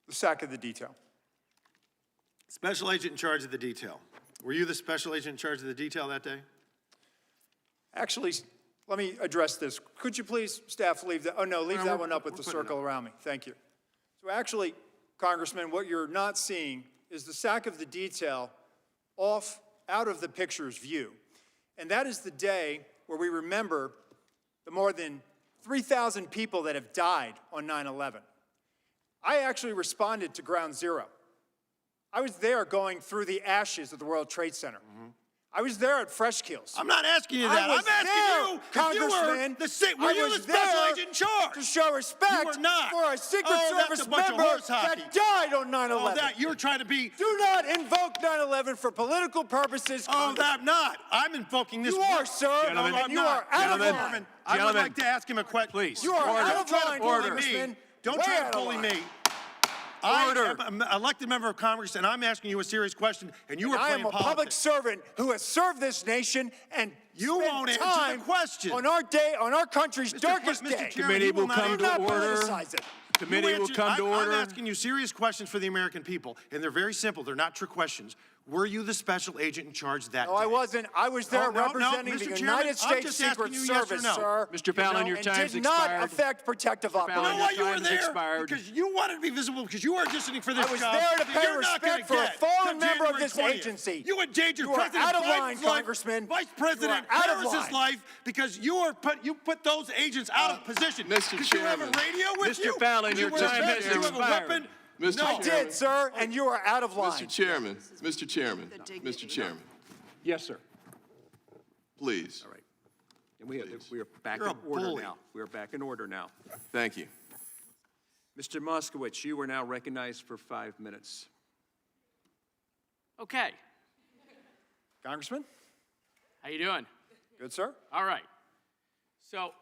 Speaker 3: The SAC of the detail.
Speaker 12: Special agent in charge of the detail. Were you the special agent in charge of the detail that day?
Speaker 3: Actually, let me address this. Could you please, staff, leave that? Oh, no, leave that one up with the circle around me. Thank you. So actually, Congressman, what you're not seeing is the SAC of the detail out of the picture's view. And that is the day where we remember the more than 3,000 people that have died on 9/11. I actually responded to Ground Zero. I was there going through the ashes of the World Trade Center. I was there at Fresh Kills.
Speaker 12: I'm not asking you
Speaker 3: I
Speaker 12: that.
Speaker 3: was
Speaker 12: I'm asking
Speaker 3: there,
Speaker 12: you
Speaker 3: Congressman.
Speaker 12: if you were
Speaker 3: I
Speaker 12: you
Speaker 3: was
Speaker 12: the special
Speaker 3: there
Speaker 12: agent in charge?
Speaker 3: to show respect
Speaker 12: You were not.
Speaker 3: for a Secret
Speaker 12: Oh, that's
Speaker 3: Service
Speaker 12: a bunch of
Speaker 3: member
Speaker 12: horse hockey.
Speaker 3: that died on 9/11.
Speaker 12: Oh, that you're trying to be.
Speaker 3: Do not invoke 9/11 for political purposes.
Speaker 12: Oh, I'm not. I'm invoking this.
Speaker 3: You are, sir,
Speaker 12: Gentlemen,
Speaker 3: and you are out of line.
Speaker 12: I would like to ask him a question.
Speaker 1: Please.
Speaker 3: You are out of
Speaker 12: Don't try
Speaker 3: line,
Speaker 12: to bully me.
Speaker 3: Congressman.
Speaker 12: Don't
Speaker 3: Way
Speaker 12: try
Speaker 3: out
Speaker 12: to
Speaker 3: of
Speaker 12: bully
Speaker 3: line.
Speaker 12: me. I am an elected member of Congress, and I'm asking you a serious question, and you are
Speaker 3: I
Speaker 12: playing
Speaker 3: am a
Speaker 12: politics.
Speaker 3: public servant who has served this nation and
Speaker 12: You
Speaker 3: spent
Speaker 12: won't answer
Speaker 3: time
Speaker 12: the question.
Speaker 3: on our day, on our country's darkest
Speaker 12: Mr.
Speaker 3: day.
Speaker 12: Chairman,
Speaker 1: Committee
Speaker 12: you will
Speaker 1: will
Speaker 12: not
Speaker 1: come
Speaker 12: answer
Speaker 3: Do
Speaker 1: to
Speaker 3: not
Speaker 1: order.
Speaker 3: politicize it.
Speaker 1: Committee will come to order.
Speaker 12: I'm asking you serious questions for the American people, and they're very simple. They're not trick questions. Were you the special agent in charge that
Speaker 3: No,
Speaker 12: day?
Speaker 3: I wasn't. I was there
Speaker 12: Oh, no,
Speaker 3: representing
Speaker 12: Mr.
Speaker 3: the
Speaker 12: Chairman,
Speaker 3: United
Speaker 12: I'm
Speaker 3: States
Speaker 12: just asking
Speaker 3: Secret
Speaker 12: you yes or
Speaker 3: Service,
Speaker 12: no.
Speaker 3: sir.
Speaker 1: Mr. Fallon, your
Speaker 3: And
Speaker 1: time's
Speaker 3: did not
Speaker 1: expired.
Speaker 3: affect protective
Speaker 1: Fallon,
Speaker 12: You know
Speaker 3: operations.
Speaker 12: why
Speaker 1: your
Speaker 12: you were
Speaker 1: time has
Speaker 12: there?
Speaker 1: expired.
Speaker 12: Because you wanted to be visible, because you were auditioning for this
Speaker 3: I was
Speaker 12: job.
Speaker 3: there to
Speaker 12: that
Speaker 3: pay
Speaker 12: you're not gonna
Speaker 3: respect for a
Speaker 12: get
Speaker 3: fallen
Speaker 12: till
Speaker 3: member of
Speaker 12: January
Speaker 3: this
Speaker 12: 20th.
Speaker 3: agency.
Speaker 12: You endangered
Speaker 3: You are
Speaker 12: President
Speaker 3: out of
Speaker 12: Biden's
Speaker 3: line,
Speaker 12: life,
Speaker 3: Congressman.
Speaker 12: Vice President
Speaker 3: You are out of
Speaker 12: Harris's
Speaker 3: line.
Speaker 12: life, because you put those agents out of position.
Speaker 8: Mr.
Speaker 12: Did you have a
Speaker 8: Chairman.
Speaker 12: radio with
Speaker 1: Mr.
Speaker 12: you?
Speaker 1: Fallon,
Speaker 12: Did you
Speaker 1: your
Speaker 12: wear a
Speaker 1: time
Speaker 12: vest?
Speaker 1: has
Speaker 12: Did you have a
Speaker 1: expired.
Speaker 12: weapon?
Speaker 8: Mr.
Speaker 12: No.
Speaker 3: I did, sir, and you are out of line.
Speaker 8: Mr. Chairman, Mr. Chairman, Mr. Chairman,
Speaker 1: Yes, sir.
Speaker 8: please.
Speaker 1: All right. And we are back
Speaker 12: You're
Speaker 1: in
Speaker 12: a
Speaker 1: order
Speaker 12: bully.
Speaker 1: now. We are back in order now.
Speaker 8: Thank you.
Speaker 1: Mr. Moskowitz, you are now recognized for 5 minutes.
Speaker 13: Okay,
Speaker 3: Congressman?
Speaker 13: how you doing?
Speaker 3: Good, sir.
Speaker 13: All right. So,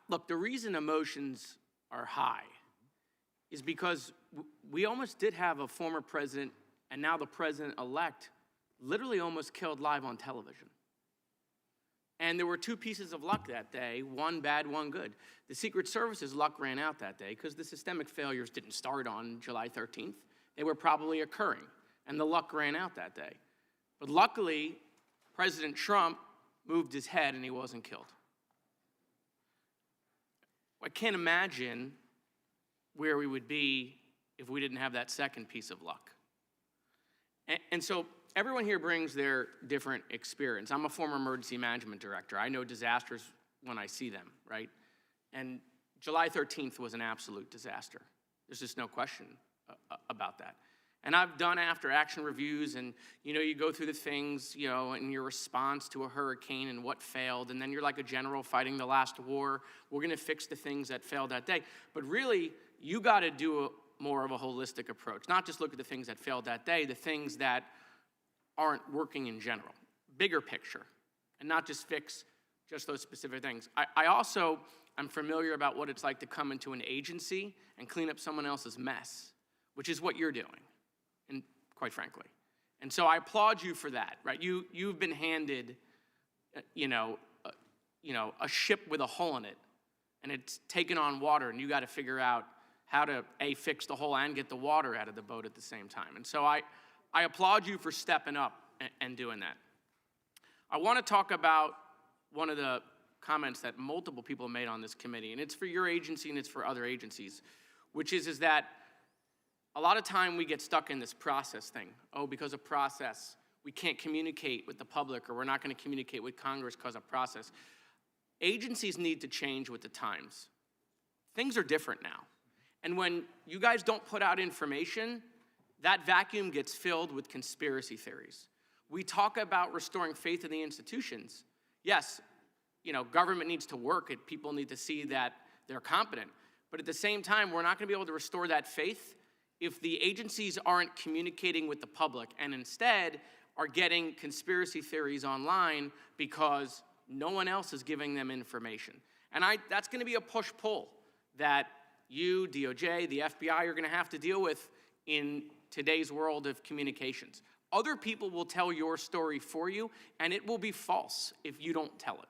Speaker 13: look, the reason emotions are high is because we almost did have a former president, and now the president-elect, literally almost killed live on television. And there were two pieces of luck that day, one bad, one good. The Secret Service's luck ran out that day because the systemic failures didn't start on July 13th. They were probably occurring, and the luck ran out that day. But luckily, President Trump moved his head and he wasn't killed. I can't imagine where we would be if we didn't have that second piece of luck. And so everyone here brings their different experience. I'm a former emergency management director. I know disasters when I see them, right? And July 13th was an absolute disaster. There's just no question about that. And I've done after action reviews, and you go through the things, in your response to a hurricane and what failed, and then you're like a general fighting the last war. We're gonna fix the things that failed that day. But really, you gotta do more of a holistic approach. Not just look at the things that failed that day, the things that aren't working in general. Bigger picture, and not just fix just those specific things. I'm familiar about what it's like to come into an agency and clean up someone else's mess, which is what you're doing, and quite frankly. And so I applaud you for that, right? You've been handed, a ship with a hole in it, and it's taken on water, and you got to figure out how to fix the hole and get the water out of the boat at the same time. And so I applaud you for stepping up and doing that. I want to talk about one of the comments that multiple people made on this committee, and it's for your agency and it's for other agencies, which is that a lot of time we get stuck in this process thing. Oh, because of process, we can't communicate with the public, or we're not going to communicate with Congress because of process. Agencies need to change with the times. Things are different now. And when you guys don't put out information, that vacuum gets filled with conspiracy theories. We talk about restoring faith in the institutions. Yes, government needs to work, and people need to see that they're competent. But at the same time, we're not going to be able to restore that faith if the agencies aren't communicating with the public and instead are getting conspiracy theories online because no one else is giving them information. And that's going to be a push-pull that you, DOJ, the FBI are going to have to deal with in today's world of communications. Other people will tell your story for you, and it will be false if you don't tell it.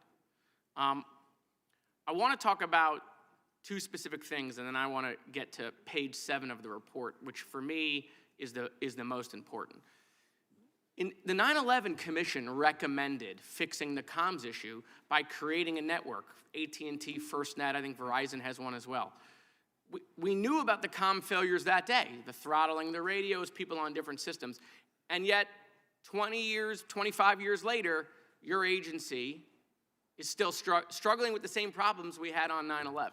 Speaker 13: I want to talk about two specific things, and then I want to get to page 7 of the report, which for me is the most important. The 9/11 Commission recommended fixing the comms issue by creating a network. AT&T, FirstNet, I think Verizon has one as well. We knew about the comm failures that day, the throttling the radios, people on different systems, and yet 20 years, 25 years later, your agency is still struggling with the same problems we had on 9/11.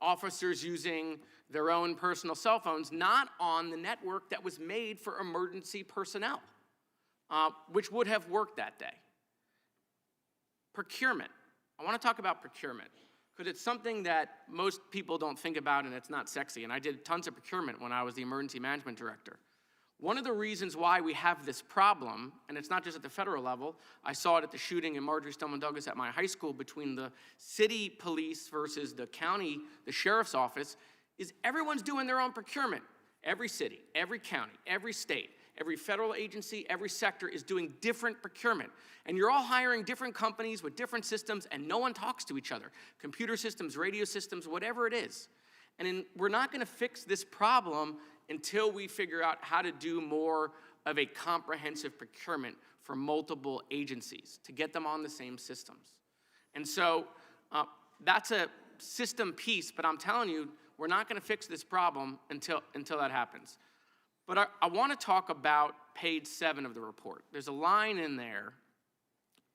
Speaker 13: officers using their own personal cell phones, not on the network that was made for emergency personnel, which would have worked that day. Procurement. I want to talk about procurement because it's something that most people don't think about and it's not sexy. And I did tons of procurement when I was the emergency management director. One of the reasons why we have this problem, and it's not just at the federal level, I saw it at the shooting in Marjorie Stoneman Douglas at my high school between the city police versus the county, the sheriff's office, is everyone's doing their own procurement. Every city, every county, every state, every federal agency, every sector is doing different procurement. And you're all hiring different companies with different systems and no one talks to each other. Computer systems, radio systems, whatever it is. And we're not gonna fix this problem until we figure out how to do more of a comprehensive procurement for multiple agencies to get them on the same systems. And so that's a system piece, but I'm telling you, we're not gonna fix this problem until that happens. But I wanna talk about page 7 of the report. There's a line in there,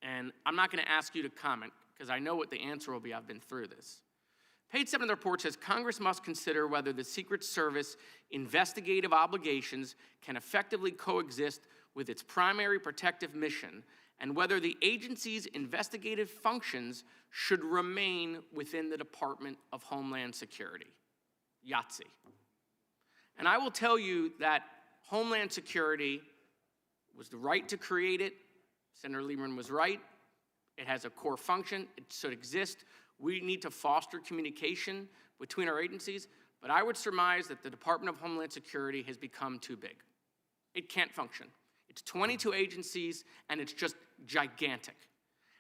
Speaker 13: and I'm not gonna ask you to comment because I know what the answer will be. I've been through this. Page 7 of the report says, Congress must consider whether the Secret Service investigative obligations can effectively coexist with its primary protective mission and whether the agency's investigative functions should remain within the Department of Homeland Security. Yahtzee. And I will tell you that Homeland Security was the right to create it. Senator Lieberman was right. It has a core function. It should exist. We need to foster communication between our agencies, but I would surmise that the Department of Homeland Security has become too big. It can't function. It's 22 agencies, and it's just gigantic.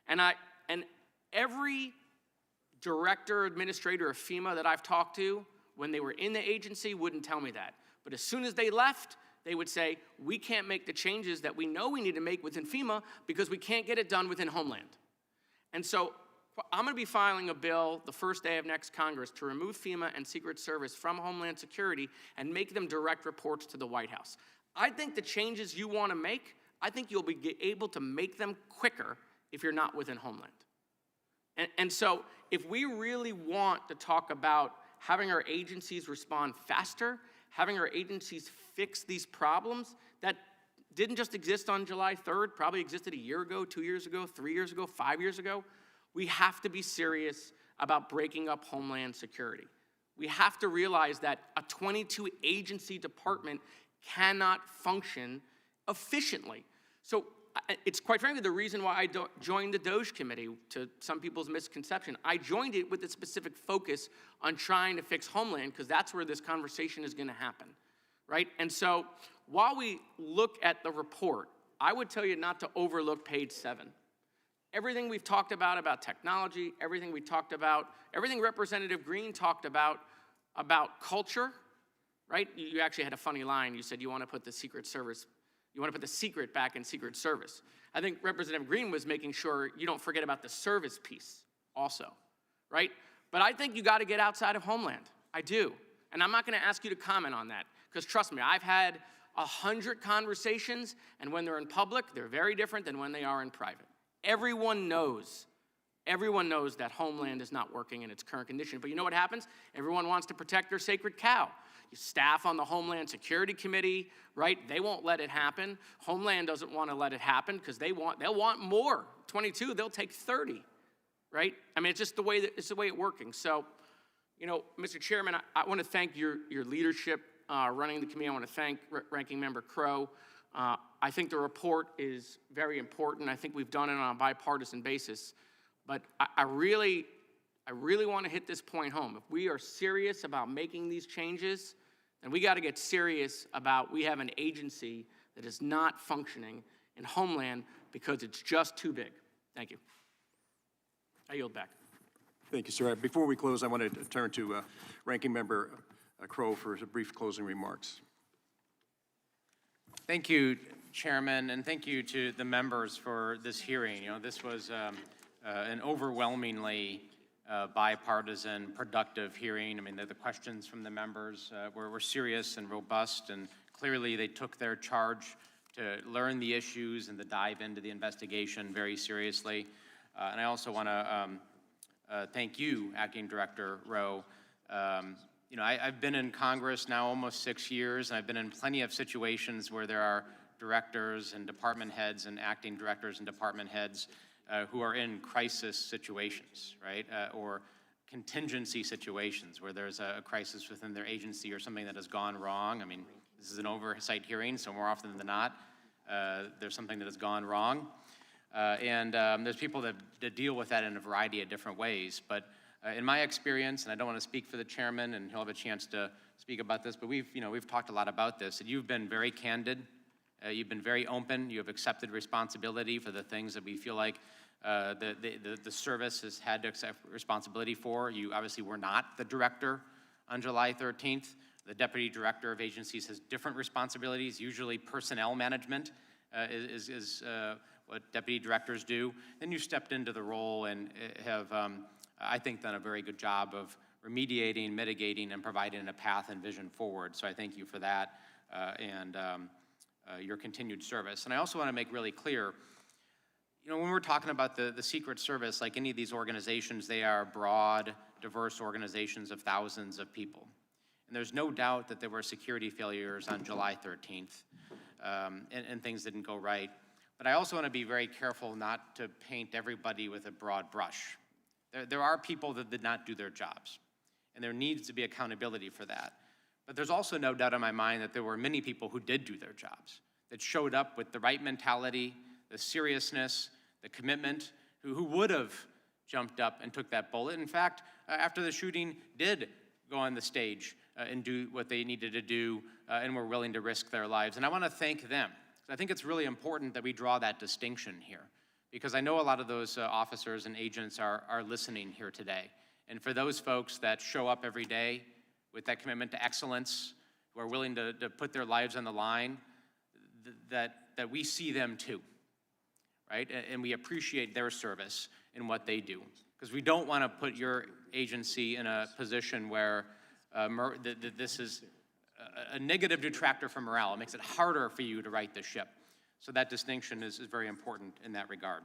Speaker 13: And every director, administrator of FEMA that I've talked to, when they were in the agency, wouldn't tell me that. But as soon as they left, they would say, we can't make the changes that we know we need to make within FEMA because we can't get it done within Homeland. And so I'm going to be filing a bill the first day of next Congress to remove FEMA and Secret Service from Homeland Security and make them direct reports to the White House. I think the changes you want to make, I think you'll be able to make them quicker if you're not within Homeland. And so if we really want to talk about having our agencies respond faster, having our agencies fix these problems that didn't just exist on July 3rd, probably existed a year ago, 2 years ago, 3 years ago, 5 years ago, we have to be serious about breaking up Homeland Security. We have to realize that a 22-agency department cannot function efficiently. So it's quite frankly the reason why I joined the DOJ committee, to some people's misconception. I joined it with a specific focus on trying to fix Homeland because that's where this conversation is gonna happen, right? And so while we look at the report, I would tell you not to overlook page 7. Everything we've talked about technology, everything we talked about, everything Representative Green talked about culture, right? You actually had a funny line. You said you want to put the Secret Service, you want to put the secret back in Secret Service. I think Representative Green was making sure you don't forget about the service piece also, right? But I think you got to get outside of Homeland. I do. And I'm not going to ask you to comment on that because trust me, I've had 100 conversations, and when they're in public, they're very different than when they are in private. Everyone knows that Homeland is not working in its current condition. But you know what happens? Everyone wants to protect their sacred cow. You staff on the Homeland Security Committee, right? They won't let it happen. Homeland doesn't want to let it happen because they'll want more. 22, they'll take 30, right? I mean, it's just the way it's the way it's working. So, you know, Mr. Chairman, I want to thank your leadership running the committee. I want to thank Ranking Member Crow. I think the report is very important. I think we've done it on a bipartisan basis. But I really want to hit this point home. If we are serious about making these changes, then we got to get serious about we have an agency that is not functioning in Homeland because it's just too big. Thank you. I yield back.
Speaker 1: Thank you, sir. Before we close, I want to turn to Ranking Member Crow for a brief closing remarks.
Speaker 2: Thank you, Chairman, and thank you to the members for this hearing. You know, this was an overwhelmingly bipartisan, productive hearing. I mean, the questions from the members were serious and robust, and clearly they took their charge to learn the issues and to dive into the investigation very seriously. And I also want to thank you, Acting Director Rowe, You know, I've been in Congress now almost 6 years, and I've been in plenty of situations where there are directors and department heads and acting directors and department heads who are in crisis situations, right? Or contingency situations where there's a crisis within their agency or something that has gone wrong. I mean, this is an oversight hearing, so more often than not, there's something that has gone wrong. And there's people that deal with that in a variety of different ways. But in my experience, and I don't want to speak for the chairman, and he'll have a chance to speak about this, but we've talked a lot about this, and you've been very candid. You've been very open. You have accepted responsibility for the things that we feel like the service has had to accept responsibility for. You obviously were not the director on July 13th. The deputy director of agencies has different responsibilities. Usually personnel management is what deputy directors do. Then you stepped into the role and have, I think, done a very good job of remediating, mitigating, and providing a path and vision forward. So I thank you for that and your continued service. And I also want to make really clear, you know, when we're talking about the Secret Service, like any of these organizations, they are broad, diverse organizations of thousands of people. And there's no doubt that there were security failures on July 13th and things didn't go right. But I also want to be very careful not to paint everybody with a broad brush. There are people that did not do their jobs, and there needs to be accountability for that. But there's also no doubt in my mind that there were many people who did do their jobs, that showed up with the right mentality, the seriousness, the commitment, who would have jumped up and took that bullet. In fact, after the shooting, did go on the stage and do what they needed to do and were willing to risk their lives. And I want to thank them. I think it's really important that we draw that distinction here, because I know a lot of those officers and agents are listening here today. And for those folks that show up every day with that commitment to excellence, who are willing to put their lives on the line, that we see them too, right? And we appreciate their service in what they do. Because we don't want to put your agency in a position where this is a negative detractor from morale. It makes it harder for you to right the ship. So that distinction is very important in that regard.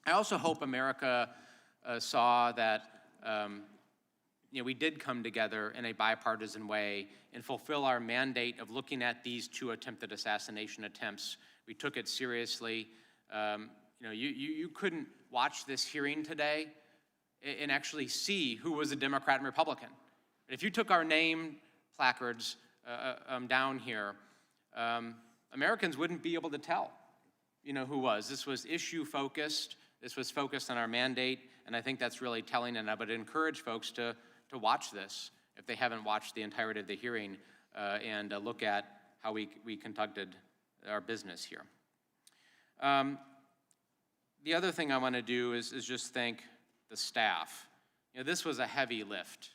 Speaker 2: I also hope America saw that we did come together in a bipartisan way and fulfill our mandate of looking at these two attempted assassination attempts. We took it seriously. You couldn't watch this hearing today and actually see who was a Democrat and Republican. If you took our name placards down here, Americans wouldn't be able to tell, who was. This was issue focused. This was focused on our mandate, and I think that's really telling. And I would encourage folks to watch this if they haven't watched the entirety of the hearing and look at how we conducted our business here. The other thing I want to do is just thank the staff. This was a heavy lift.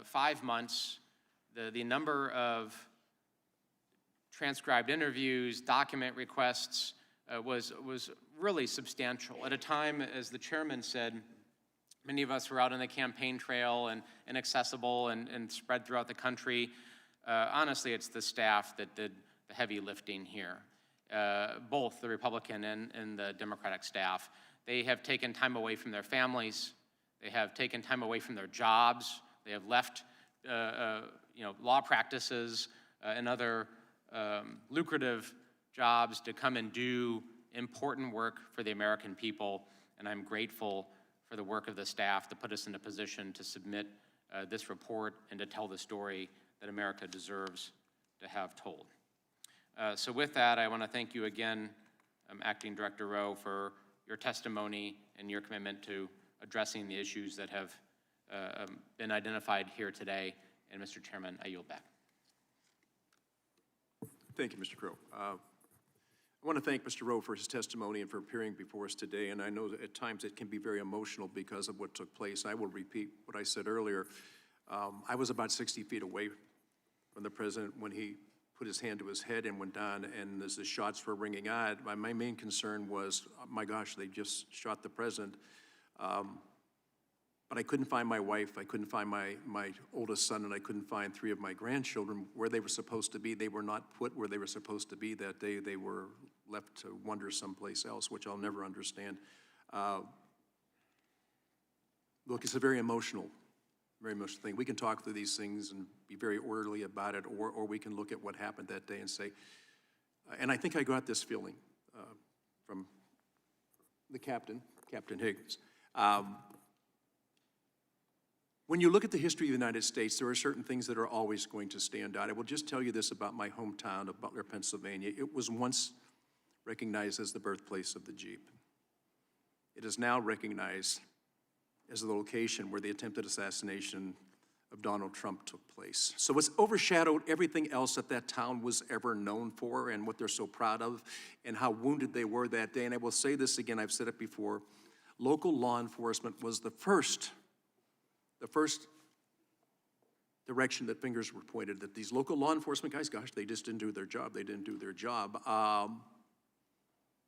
Speaker 2: 5 months, the number of transcribed interviews, document requests was really substantial. At a time, as the chairman said, many of us were out on the campaign trail and inaccessible and spread throughout the country. Honestly, it's the staff that did the heavy lifting here, both the Republican and the Democratic staff. They have taken time away from their families. They have taken time away from their jobs. They have left law practices and other lucrative jobs to come and do important work for the American people, and I'm grateful for the work of the staff to put us in a position to submit this report and to tell the story that America deserves to have told. So with that, I want to thank you again, Acting Director Rowe, for your testimony and your commitment to addressing the issues that have been identified here today. And Mr. Chairman, I yield back.
Speaker 1: Thank you, Mr. Crow. I want to thank Mr. Rowe for his testimony and for appearing before us today. And I know that at times it can be very emotional because of what took place. I will repeat what I said earlier. I was about 60 feet away from the president when he put his hand to his head and went down, and as the shots were ringing out, my main concern was, oh my gosh, they just shot the president. But I couldn't find my wife, I couldn't find my oldest son, and I couldn't find 3 of my grandchildren where they were supposed to be. They were not put where they were supposed to be that day. They were left to wander someplace else, which I'll never understand. Look, it's a very emotional very much the thing. We can talk through these things and be very orderly about it, or we can look at what happened that day and say, and I think I got this feeling from the captain, Captain Higgins. When you look at the history of the United States, there are certain things that are always going to stand out. I will just tell you this about my hometown of Butler, Pennsylvania. It was once recognized as the birthplace of the Jeep. It is now recognized as the location where the attempted assassination of Donald Trump took place. So it's overshadowed everything else that that town was ever known for and what they're so proud of and how wounded they were that day. And I will say this again, I've said it before, local law enforcement was the first direction that fingers were pointed, that these local law enforcement guys, gosh, they just didn't do their job. They didn't do their job.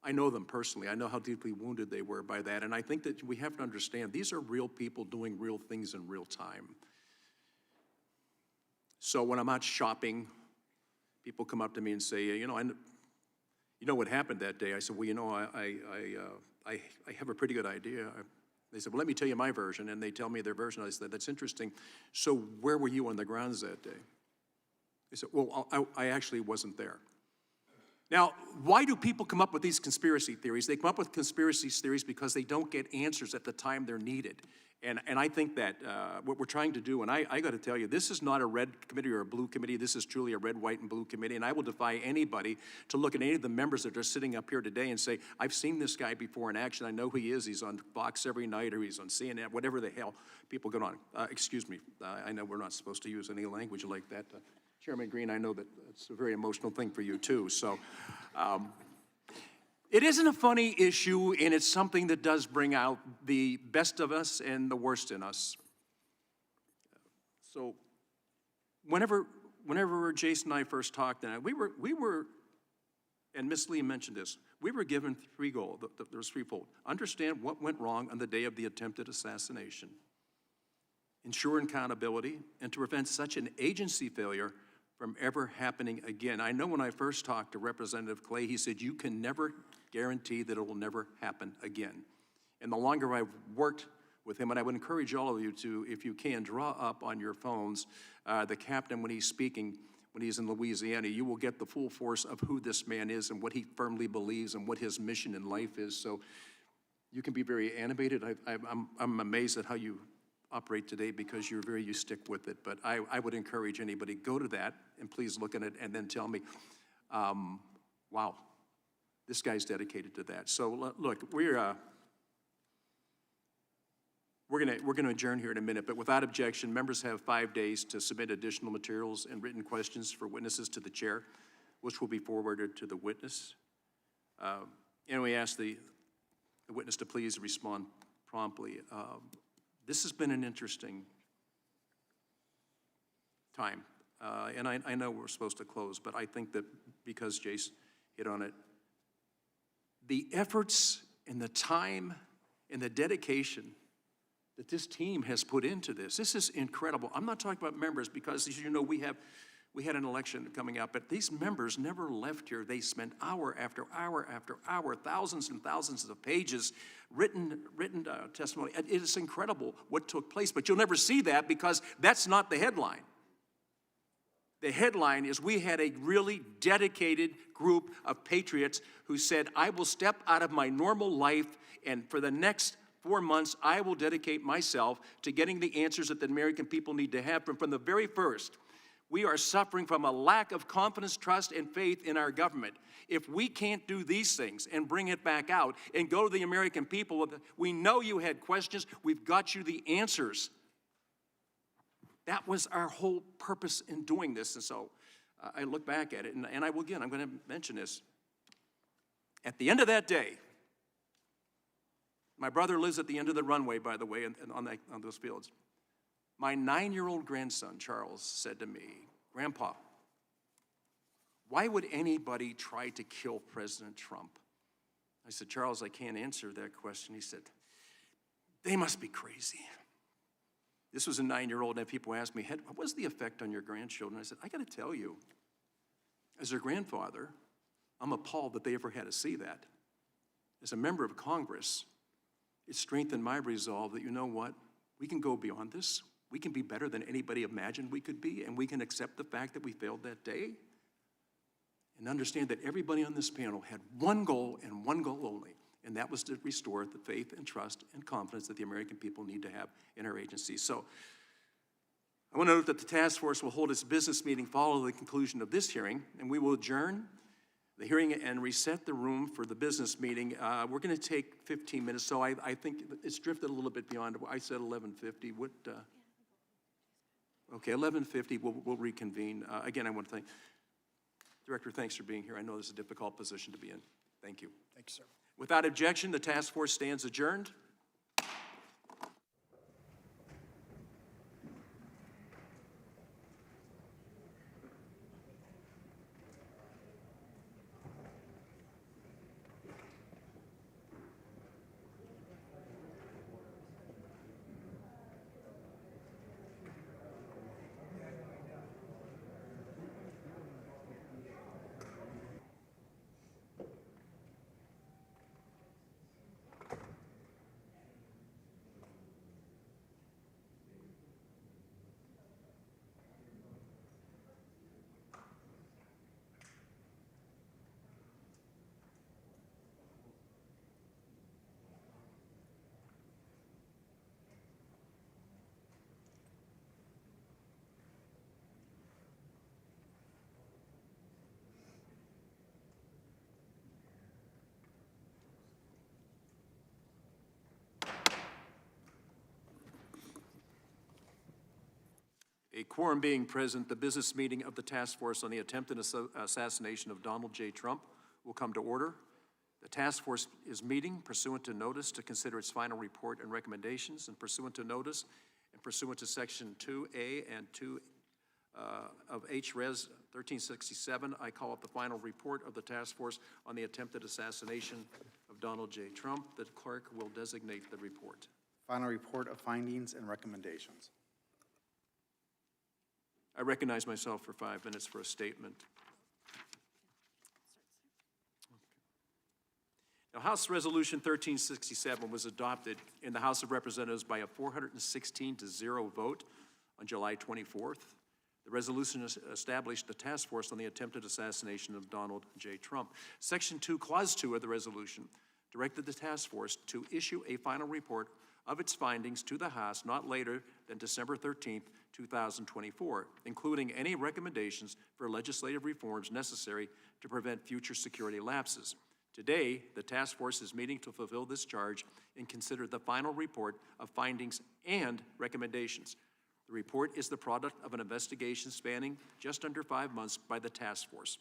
Speaker 1: I know them personally. I know how deeply wounded they were by that. And I think that we have to understand these are real people doing real things in real time. So when I'm out shopping, people come up to me and say, you know what happened that day? I said, well, you know, I have a pretty good idea. They said, well, let me tell you my version. And they tell me their version. I said, that's interesting. So where were you on the grounds that day? They said, well, I actually wasn't there. Now, why do people come up with these conspiracy theories? They come up with conspiracy theories because they don't get answers at the time they're needed. And I think that what we're trying to do, and I got to tell you, this is not a red committee or a blue committee. This is truly a red, white, and blue committee. And I will defy anybody to look at any of the members that are sitting up here today and say, I've seen this guy before in action. I know who he is. He's on Fox every night, or he's on CNN, whatever the hell people get on. Excuse me. I know we're not supposed to use any language like that. Chairman Green, I know that it's a very emotional thing for you too. So it isn't a funny issue, and it's something that does bring out the best of us and the worst in us. So whenever Jason and I first talked, and we were, and Miss Lee mentioned this, we were given three goals. There was threefold. Understand what went wrong on the day of the attempted assassination, ensure accountability, and to prevent such an agency failure from ever happening again. I know when I first talked to Representative Clay, he said, you can never guarantee that it will never happen again. And the longer I've worked with him, and I would encourage all of you to, if you can, draw up on your phones the captain when he's speaking, when he's in Louisiana. You will get the full force of who this man is and what he firmly believes and what his mission in life is. So you can be very animated. I'm amazed at how you operate today because you stick with it. But I would encourage anybody, go to that and please look at it and then tell me, wow, this guy's dedicated to that. So look, we're gonna adjourn here in a minute, but without objection, members have 5 days to submit additional materials and written questions for witnesses to the chair, which will be forwarded to the witness. And we ask the witness to please respond promptly. This has been an interesting time, and I know we're supposed to close, but I think that because Jace hit on it, the efforts and the time and the dedication that this team has put into this is incredible. I'm not talking about members because, as you know, we had an election coming up, but these members never left here. They spent hour after hour after hour, thousands and thousands of pages, written testimony. It is incredible what took place, but you'll never see that because that's not the headline. The headline is we had a really dedicated group of patriots who said, I will step out of my normal life, and for the next 4 months, I will dedicate myself to getting the answers that the American people need to have from the very first. We are suffering from a lack of confidence, trust, and faith in our government. If we can't do these things and bring it back out and go to the American people, we know you had questions, we've got you the answers. That was our whole purpose in doing this. And so I look back at it, and I will again, I'm going to mention this. At the end of that day, my brother lives at the end of the runway, by the way, on those fields. My 9-year-old grandson, Charles, said to me, Grandpa, why would anybody try to kill President Trump? I said, Charles, I can't answer that question. He said, they must be crazy. This was a 9-year-old, and people asked me, what was the effect on your grandchildren? I said, I got to tell you, as their grandfather, I'm appalled that they ever had to see that. As a member of Congress, it strengthened my resolve that, you know what, we can go beyond this. we can be better than anybody imagined we could be, and we can accept the fact that we failed that day, and understand that everybody on this panel had one goal and one goal only, and that was to restore the faith and trust and confidence that the American people need to have in our agencies. So I want to note that the task force will hold its business meeting following the conclusion of this hearing, and we will adjourn the hearing and reset the room for the business meeting. We're going to take 15 minutes, so I think it's drifted a little bit beyond. I said 11:50. What? Okay, 11:50. We'll reconvene. Again, I want to thank Director. Thanks for being here. I know this is a difficult position to be in. Thank you.
Speaker 3: Thank you, sir.
Speaker 1: Without objection, the task force stands adjourned. A quorum being present, the business meeting of the task force on the attempted assassination of Donald J. Trump will come to order. The task force is meeting pursuant to notice to consider its final report and recommendations, and pursuant to notice and pursuant to Section 2A and 2 of H.Res. 1367, I call up the final report of the task force on the attempted assassination of Donald J. Trump. The clerk will designate the report.
Speaker 14: Final report of findings and recommendations.
Speaker 1: I recognize myself for 5 minutes for a statement. Now, House Resolution 1367 was adopted in the House of Representatives by a 416-0 vote on July 24th. The resolution established the task force on the attempted assassination of Donald J. Trump. Section 2, Clause 2 of the resolution directed the task force to issue a final report of its findings to the House not later than December 13th, 2024, including any recommendations for legislative reforms necessary to prevent future security lapses. Today, the task force is meeting to fulfill this charge and consider the final report of findings and recommendations. The report is the product of an investigation spanning just under 5 months by the task force.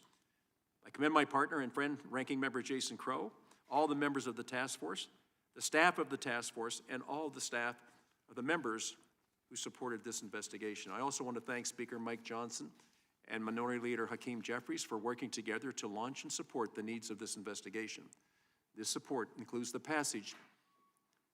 Speaker 1: I commend my partner and friend, Ranking Member Jason Crow, all the members of the task force, the staff of the task force, and all the staff of the members who supported this investigation. I also want to thank Speaker Mike Johnson and Minority Leader Hakeem Jeffries for working together to launch and support the needs of this investigation. This support includes the passage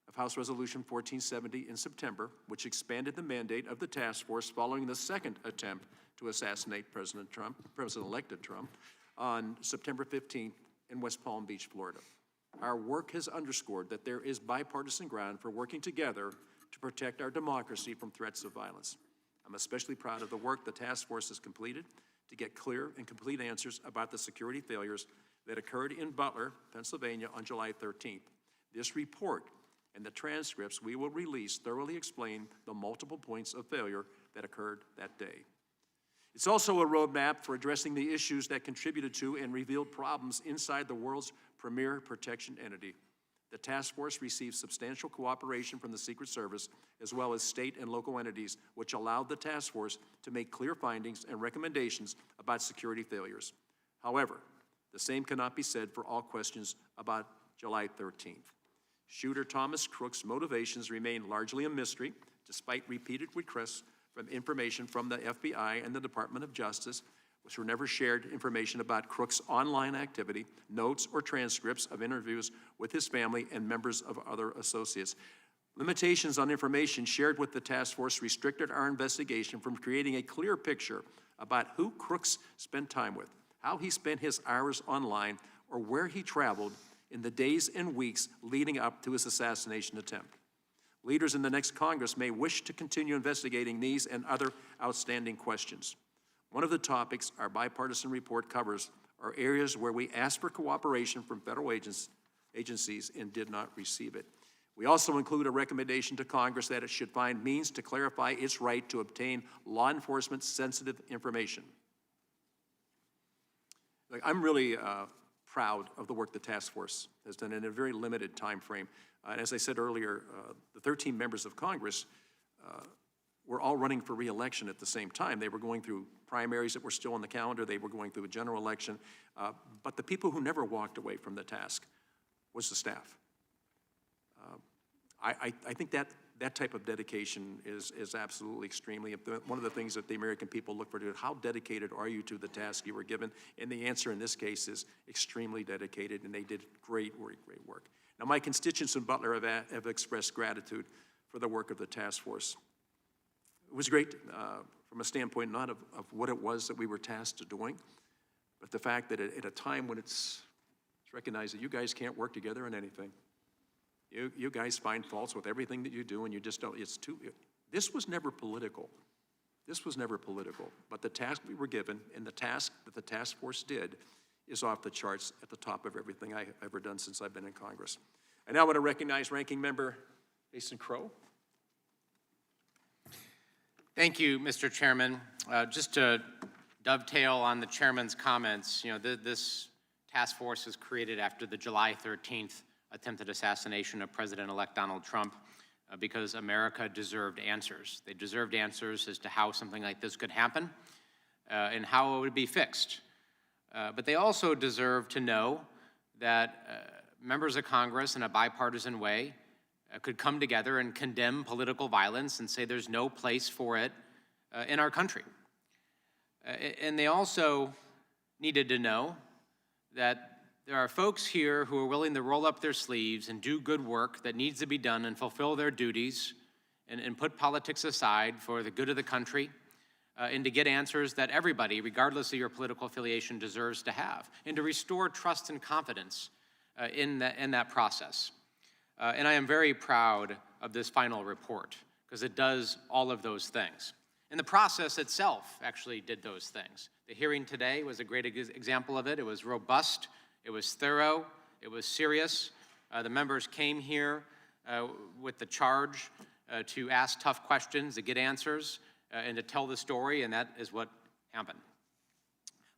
Speaker 1: of House Resolution 1470 in September, which expanded the mandate of the task force following the second attempt to assassinate President-elect Trump, on September 15th in West Palm Beach, Florida. Our work has underscored that there is bipartisan ground for working together to protect our democracy from threats of violence. I'm especially proud of the work the task force has completed to get clear and complete answers about the security failures that occurred in Butler, Pennsylvania on July 13th. This report and the transcripts we will release thoroughly explain the multiple points of failure that occurred that day. It's also a roadmap for addressing the issues that contributed to and revealed problems inside the world's premier protection entity. The task force received substantial cooperation from the Secret Service, as well as state and local entities, which allowed the task force to make clear findings and recommendations about security failures. However, the same cannot be said for all questions about July 13th. Shooter Thomas Crook's motivations remain largely a mystery, despite repeated requests from information from the FBI and the Department of Justice, which were never shared information about Crook's online activity, notes, or transcripts of interviews with his family and members of other associates. Limitations on information shared with the task force restricted our investigation from creating a clear picture about who Crooks spent time with, how he spent his hours online, or where he traveled in the days and weeks leading up to his assassination attempt. Leaders in the next Congress may wish to continue investigating these and other outstanding questions. One of the topics our bipartisan report covers are areas where we asked for cooperation from federal agencies and did not receive it. We also include a recommendation to Congress that it should find means to clarify its right to obtain law enforcement sensitive information. I'm really proud of the work the task force has done in a very limited time frame. And as I said earlier, the 13 members of Congress were all running for re-election at the same time. They were going through primaries that were still on the calendar. They were going through a general election. But the people who never walked away from the task was the staff. I think that type of dedication is absolutely extremely, one of the things that the American people look for. How dedicated are you to the task you were given? And the answer in this case is extremely dedicated, and they did great work. Now, my constituents in Butler have expressed gratitude for the work of the task force. It was great from a standpoint not of what it was that we were tasked to doing, but the fact that at a time when it's recognized that you guys can't work together on anything. You guys find faults with everything that you do, and you just don't, this was never political. This was never political, but the task we were given and the task that the task force did is off the charts at the top of everything I've ever done since I've been in Congress. I now want to recognize Ranking Member Jason Crow.
Speaker 2: Thank you, Mr. Chairman. Just to dovetail on the chairman's comments, this task force was created after the July 13th attempted assassination of President-elect Donald Trump because America deserved answers. They deserved answers as to how something like this could happen and how it would be fixed. But they also deserve to know that members of Congress in a bipartisan way could come together and condemn political violence and say there's no place for it in our country. And they also needed to know that there are folks here who are willing to roll up their sleeves and do good work that needs to be done and fulfill their duties and put politics aside for the good of the country and to get answers that everybody, regardless of your political affiliation, deserves to have, and to restore trust and confidence in that process. And I am very proud of this final report because it does all of those things. And the process itself actually did those things. The hearing today was a great example of it. It was robust. It was thorough, it was serious. The members came here with the charge to ask tough questions, to get answers, and to tell the story, and that is what happened.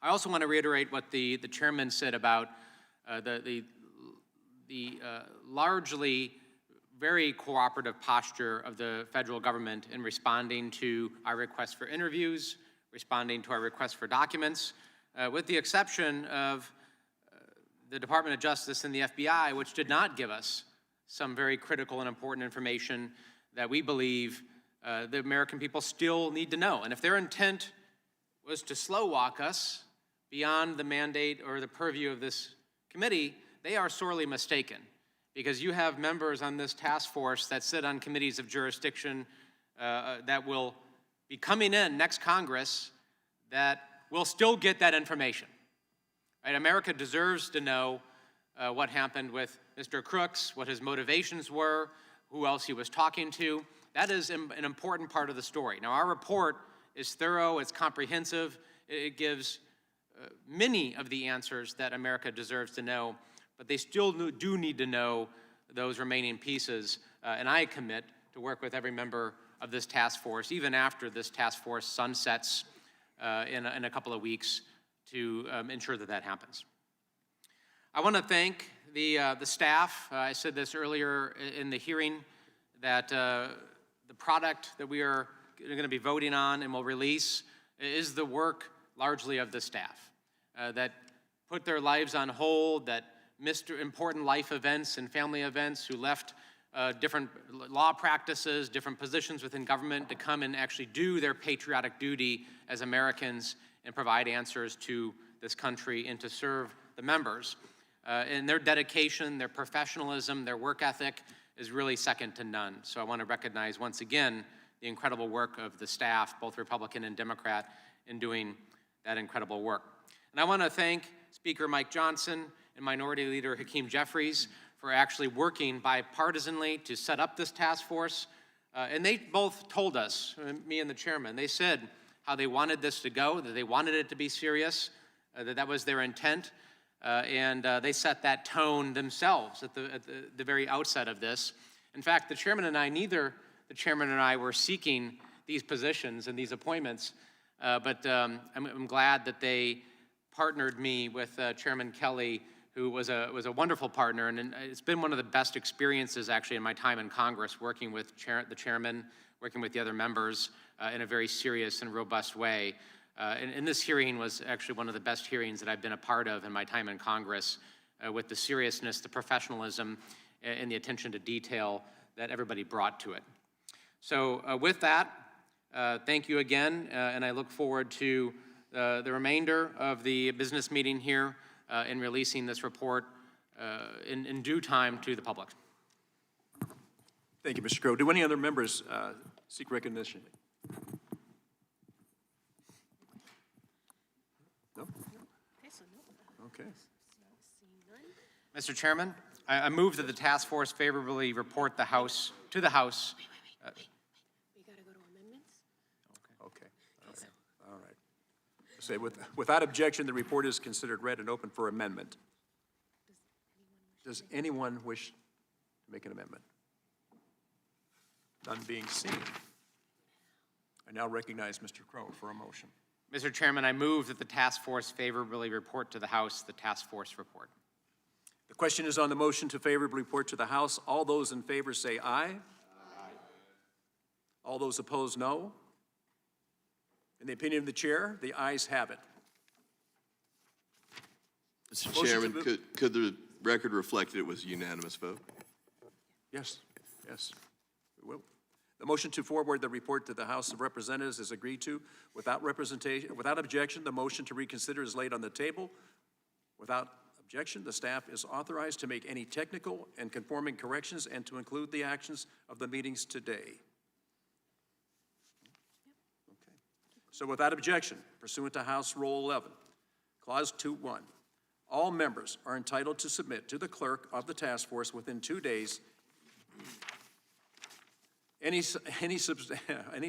Speaker 2: I also want to reiterate what the chairman said about the largely very cooperative posture of the federal government in responding to our requests for interviews, responding to our requests for documents, with the exception of the Department of Justice and the FBI, which did not give us some very critical and important information that we believe the American people still need to know. And if their intent was to slow walk us beyond the mandate or the purview of this committee, they are sorely mistaken, because you have members on this task force that sit on committees of jurisdiction that will be coming in next Congress that will still get that information. Right? America deserves to know what happened with Mr. Crooks, what his motivations were, who else he was talking to. That is an important part of the story. Now, our report is thorough, it's comprehensive, it gives many of the answers that America deserves to know, but they still do need to know those remaining pieces, and I commit to work with every member of this task force, even after this task force sunsets in a couple of weeks, to ensure that that happens. I want to thank the staff. I said this earlier in the hearing, that the product that we are going to be voting on and will release is the work largely of the staff that put their lives on hold, that missed important life events and family events, who left different law practices, different positions within government to come and actually do their patriotic duty as Americans and provide answers to this country and to serve the members. And their dedication, their professionalism, their work ethic is really second to none. So I want to recognize once again the incredible work of the staff, both Republican and Democrat, in doing that incredible work. And I want to thank Speaker Mike Johnson and Minority Leader Hakeem Jeffries for actually working bipartisanly to set up this task force. And they both told us, me and the chairman, they said how they wanted this to go, that they wanted it to be serious, that was their intent. And they set that tone themselves at the very outset of this. In fact, neither the chairman and I were seeking these positions and these appointments, but I'm glad that they partnered me with Chairman Kelly, who was a wonderful partner, and it's been one of the best experiences actually in my time in Congress, working with the chairman, working with the other members in a very serious and robust way. And this hearing was actually one of the best hearings that I've been a part of in my time in Congress, with the seriousness, the professionalism, and the attention to detail that everybody brought to it. So with that, thank you again, and I look forward to the remainder of the business meeting here in releasing this report in due time to the public.
Speaker 1: Thank you, Mr. Crow. Do any other members seek recognition? No? Okay.
Speaker 2: Mr. Chairman, I move that the task force favorably report to the House.
Speaker 15: We gotta go to amendments?
Speaker 1: Okay. All right. Say, without objection, the report is considered read and open for amendment. Does anyone wish to make an amendment? None being seen. I now recognize Mr. Crow for a motion.
Speaker 2: Mr. Chairman, I move that the task force favorably report to the House the task force report.
Speaker 1: The question is on the motion to favorably report to the House. All those in favor say aye. Aye. All those opposed, no. In the opinion of the chair, the ayes have it.
Speaker 11: Mr. Chairman, could the record reflect that it was a unanimous vote?
Speaker 1: Yes, yes, we will. The motion to forward the report to the House of Representatives is agreed to. Without objection, the motion to reconsider is laid on the table. Without objection, the staff is authorized to make any technical and conforming corrections and to include the actions of the meetings today. Okay. So without objection, pursuant to House Rule 11, Clause 2.1, all members are entitled to submit to the clerk of the task force within 2 days any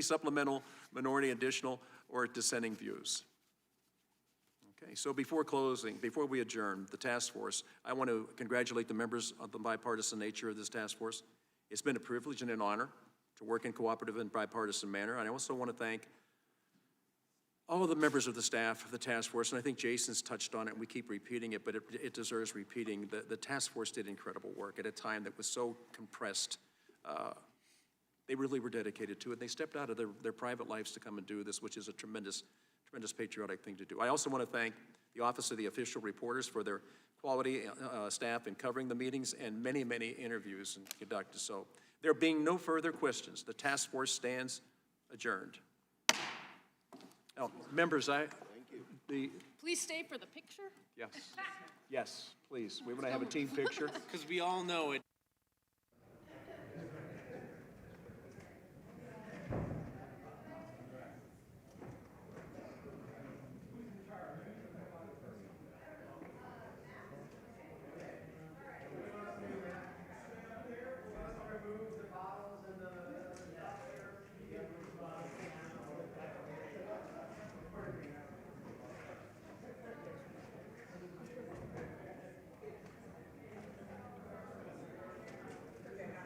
Speaker 1: supplemental, minority, additional, or dissenting views. Okay, so before we adjourn the task force, I want to congratulate the members on the bipartisan nature of this task force. It's been a privilege and an honor to work in cooperative and bipartisan manner. And I also want to thank all of the members of the staff of the task force, and I think Jason's touched on it, and we keep repeating it, but it deserves repeating. The task force did incredible work at a time that was so compressed. They really were dedicated to it. They stepped out of their private lives to come and do this, which is a tremendous patriotic thing to do. I also want to thank the Office of the Official Reporters for their quality staff in covering the meetings and many, many interviews and conducted. So there being no further questions, the task force stands adjourned. Now, members,
Speaker 15: Please stay for the picture.
Speaker 1: yes, please. We want to have a team picture.
Speaker 2: Because we all know it.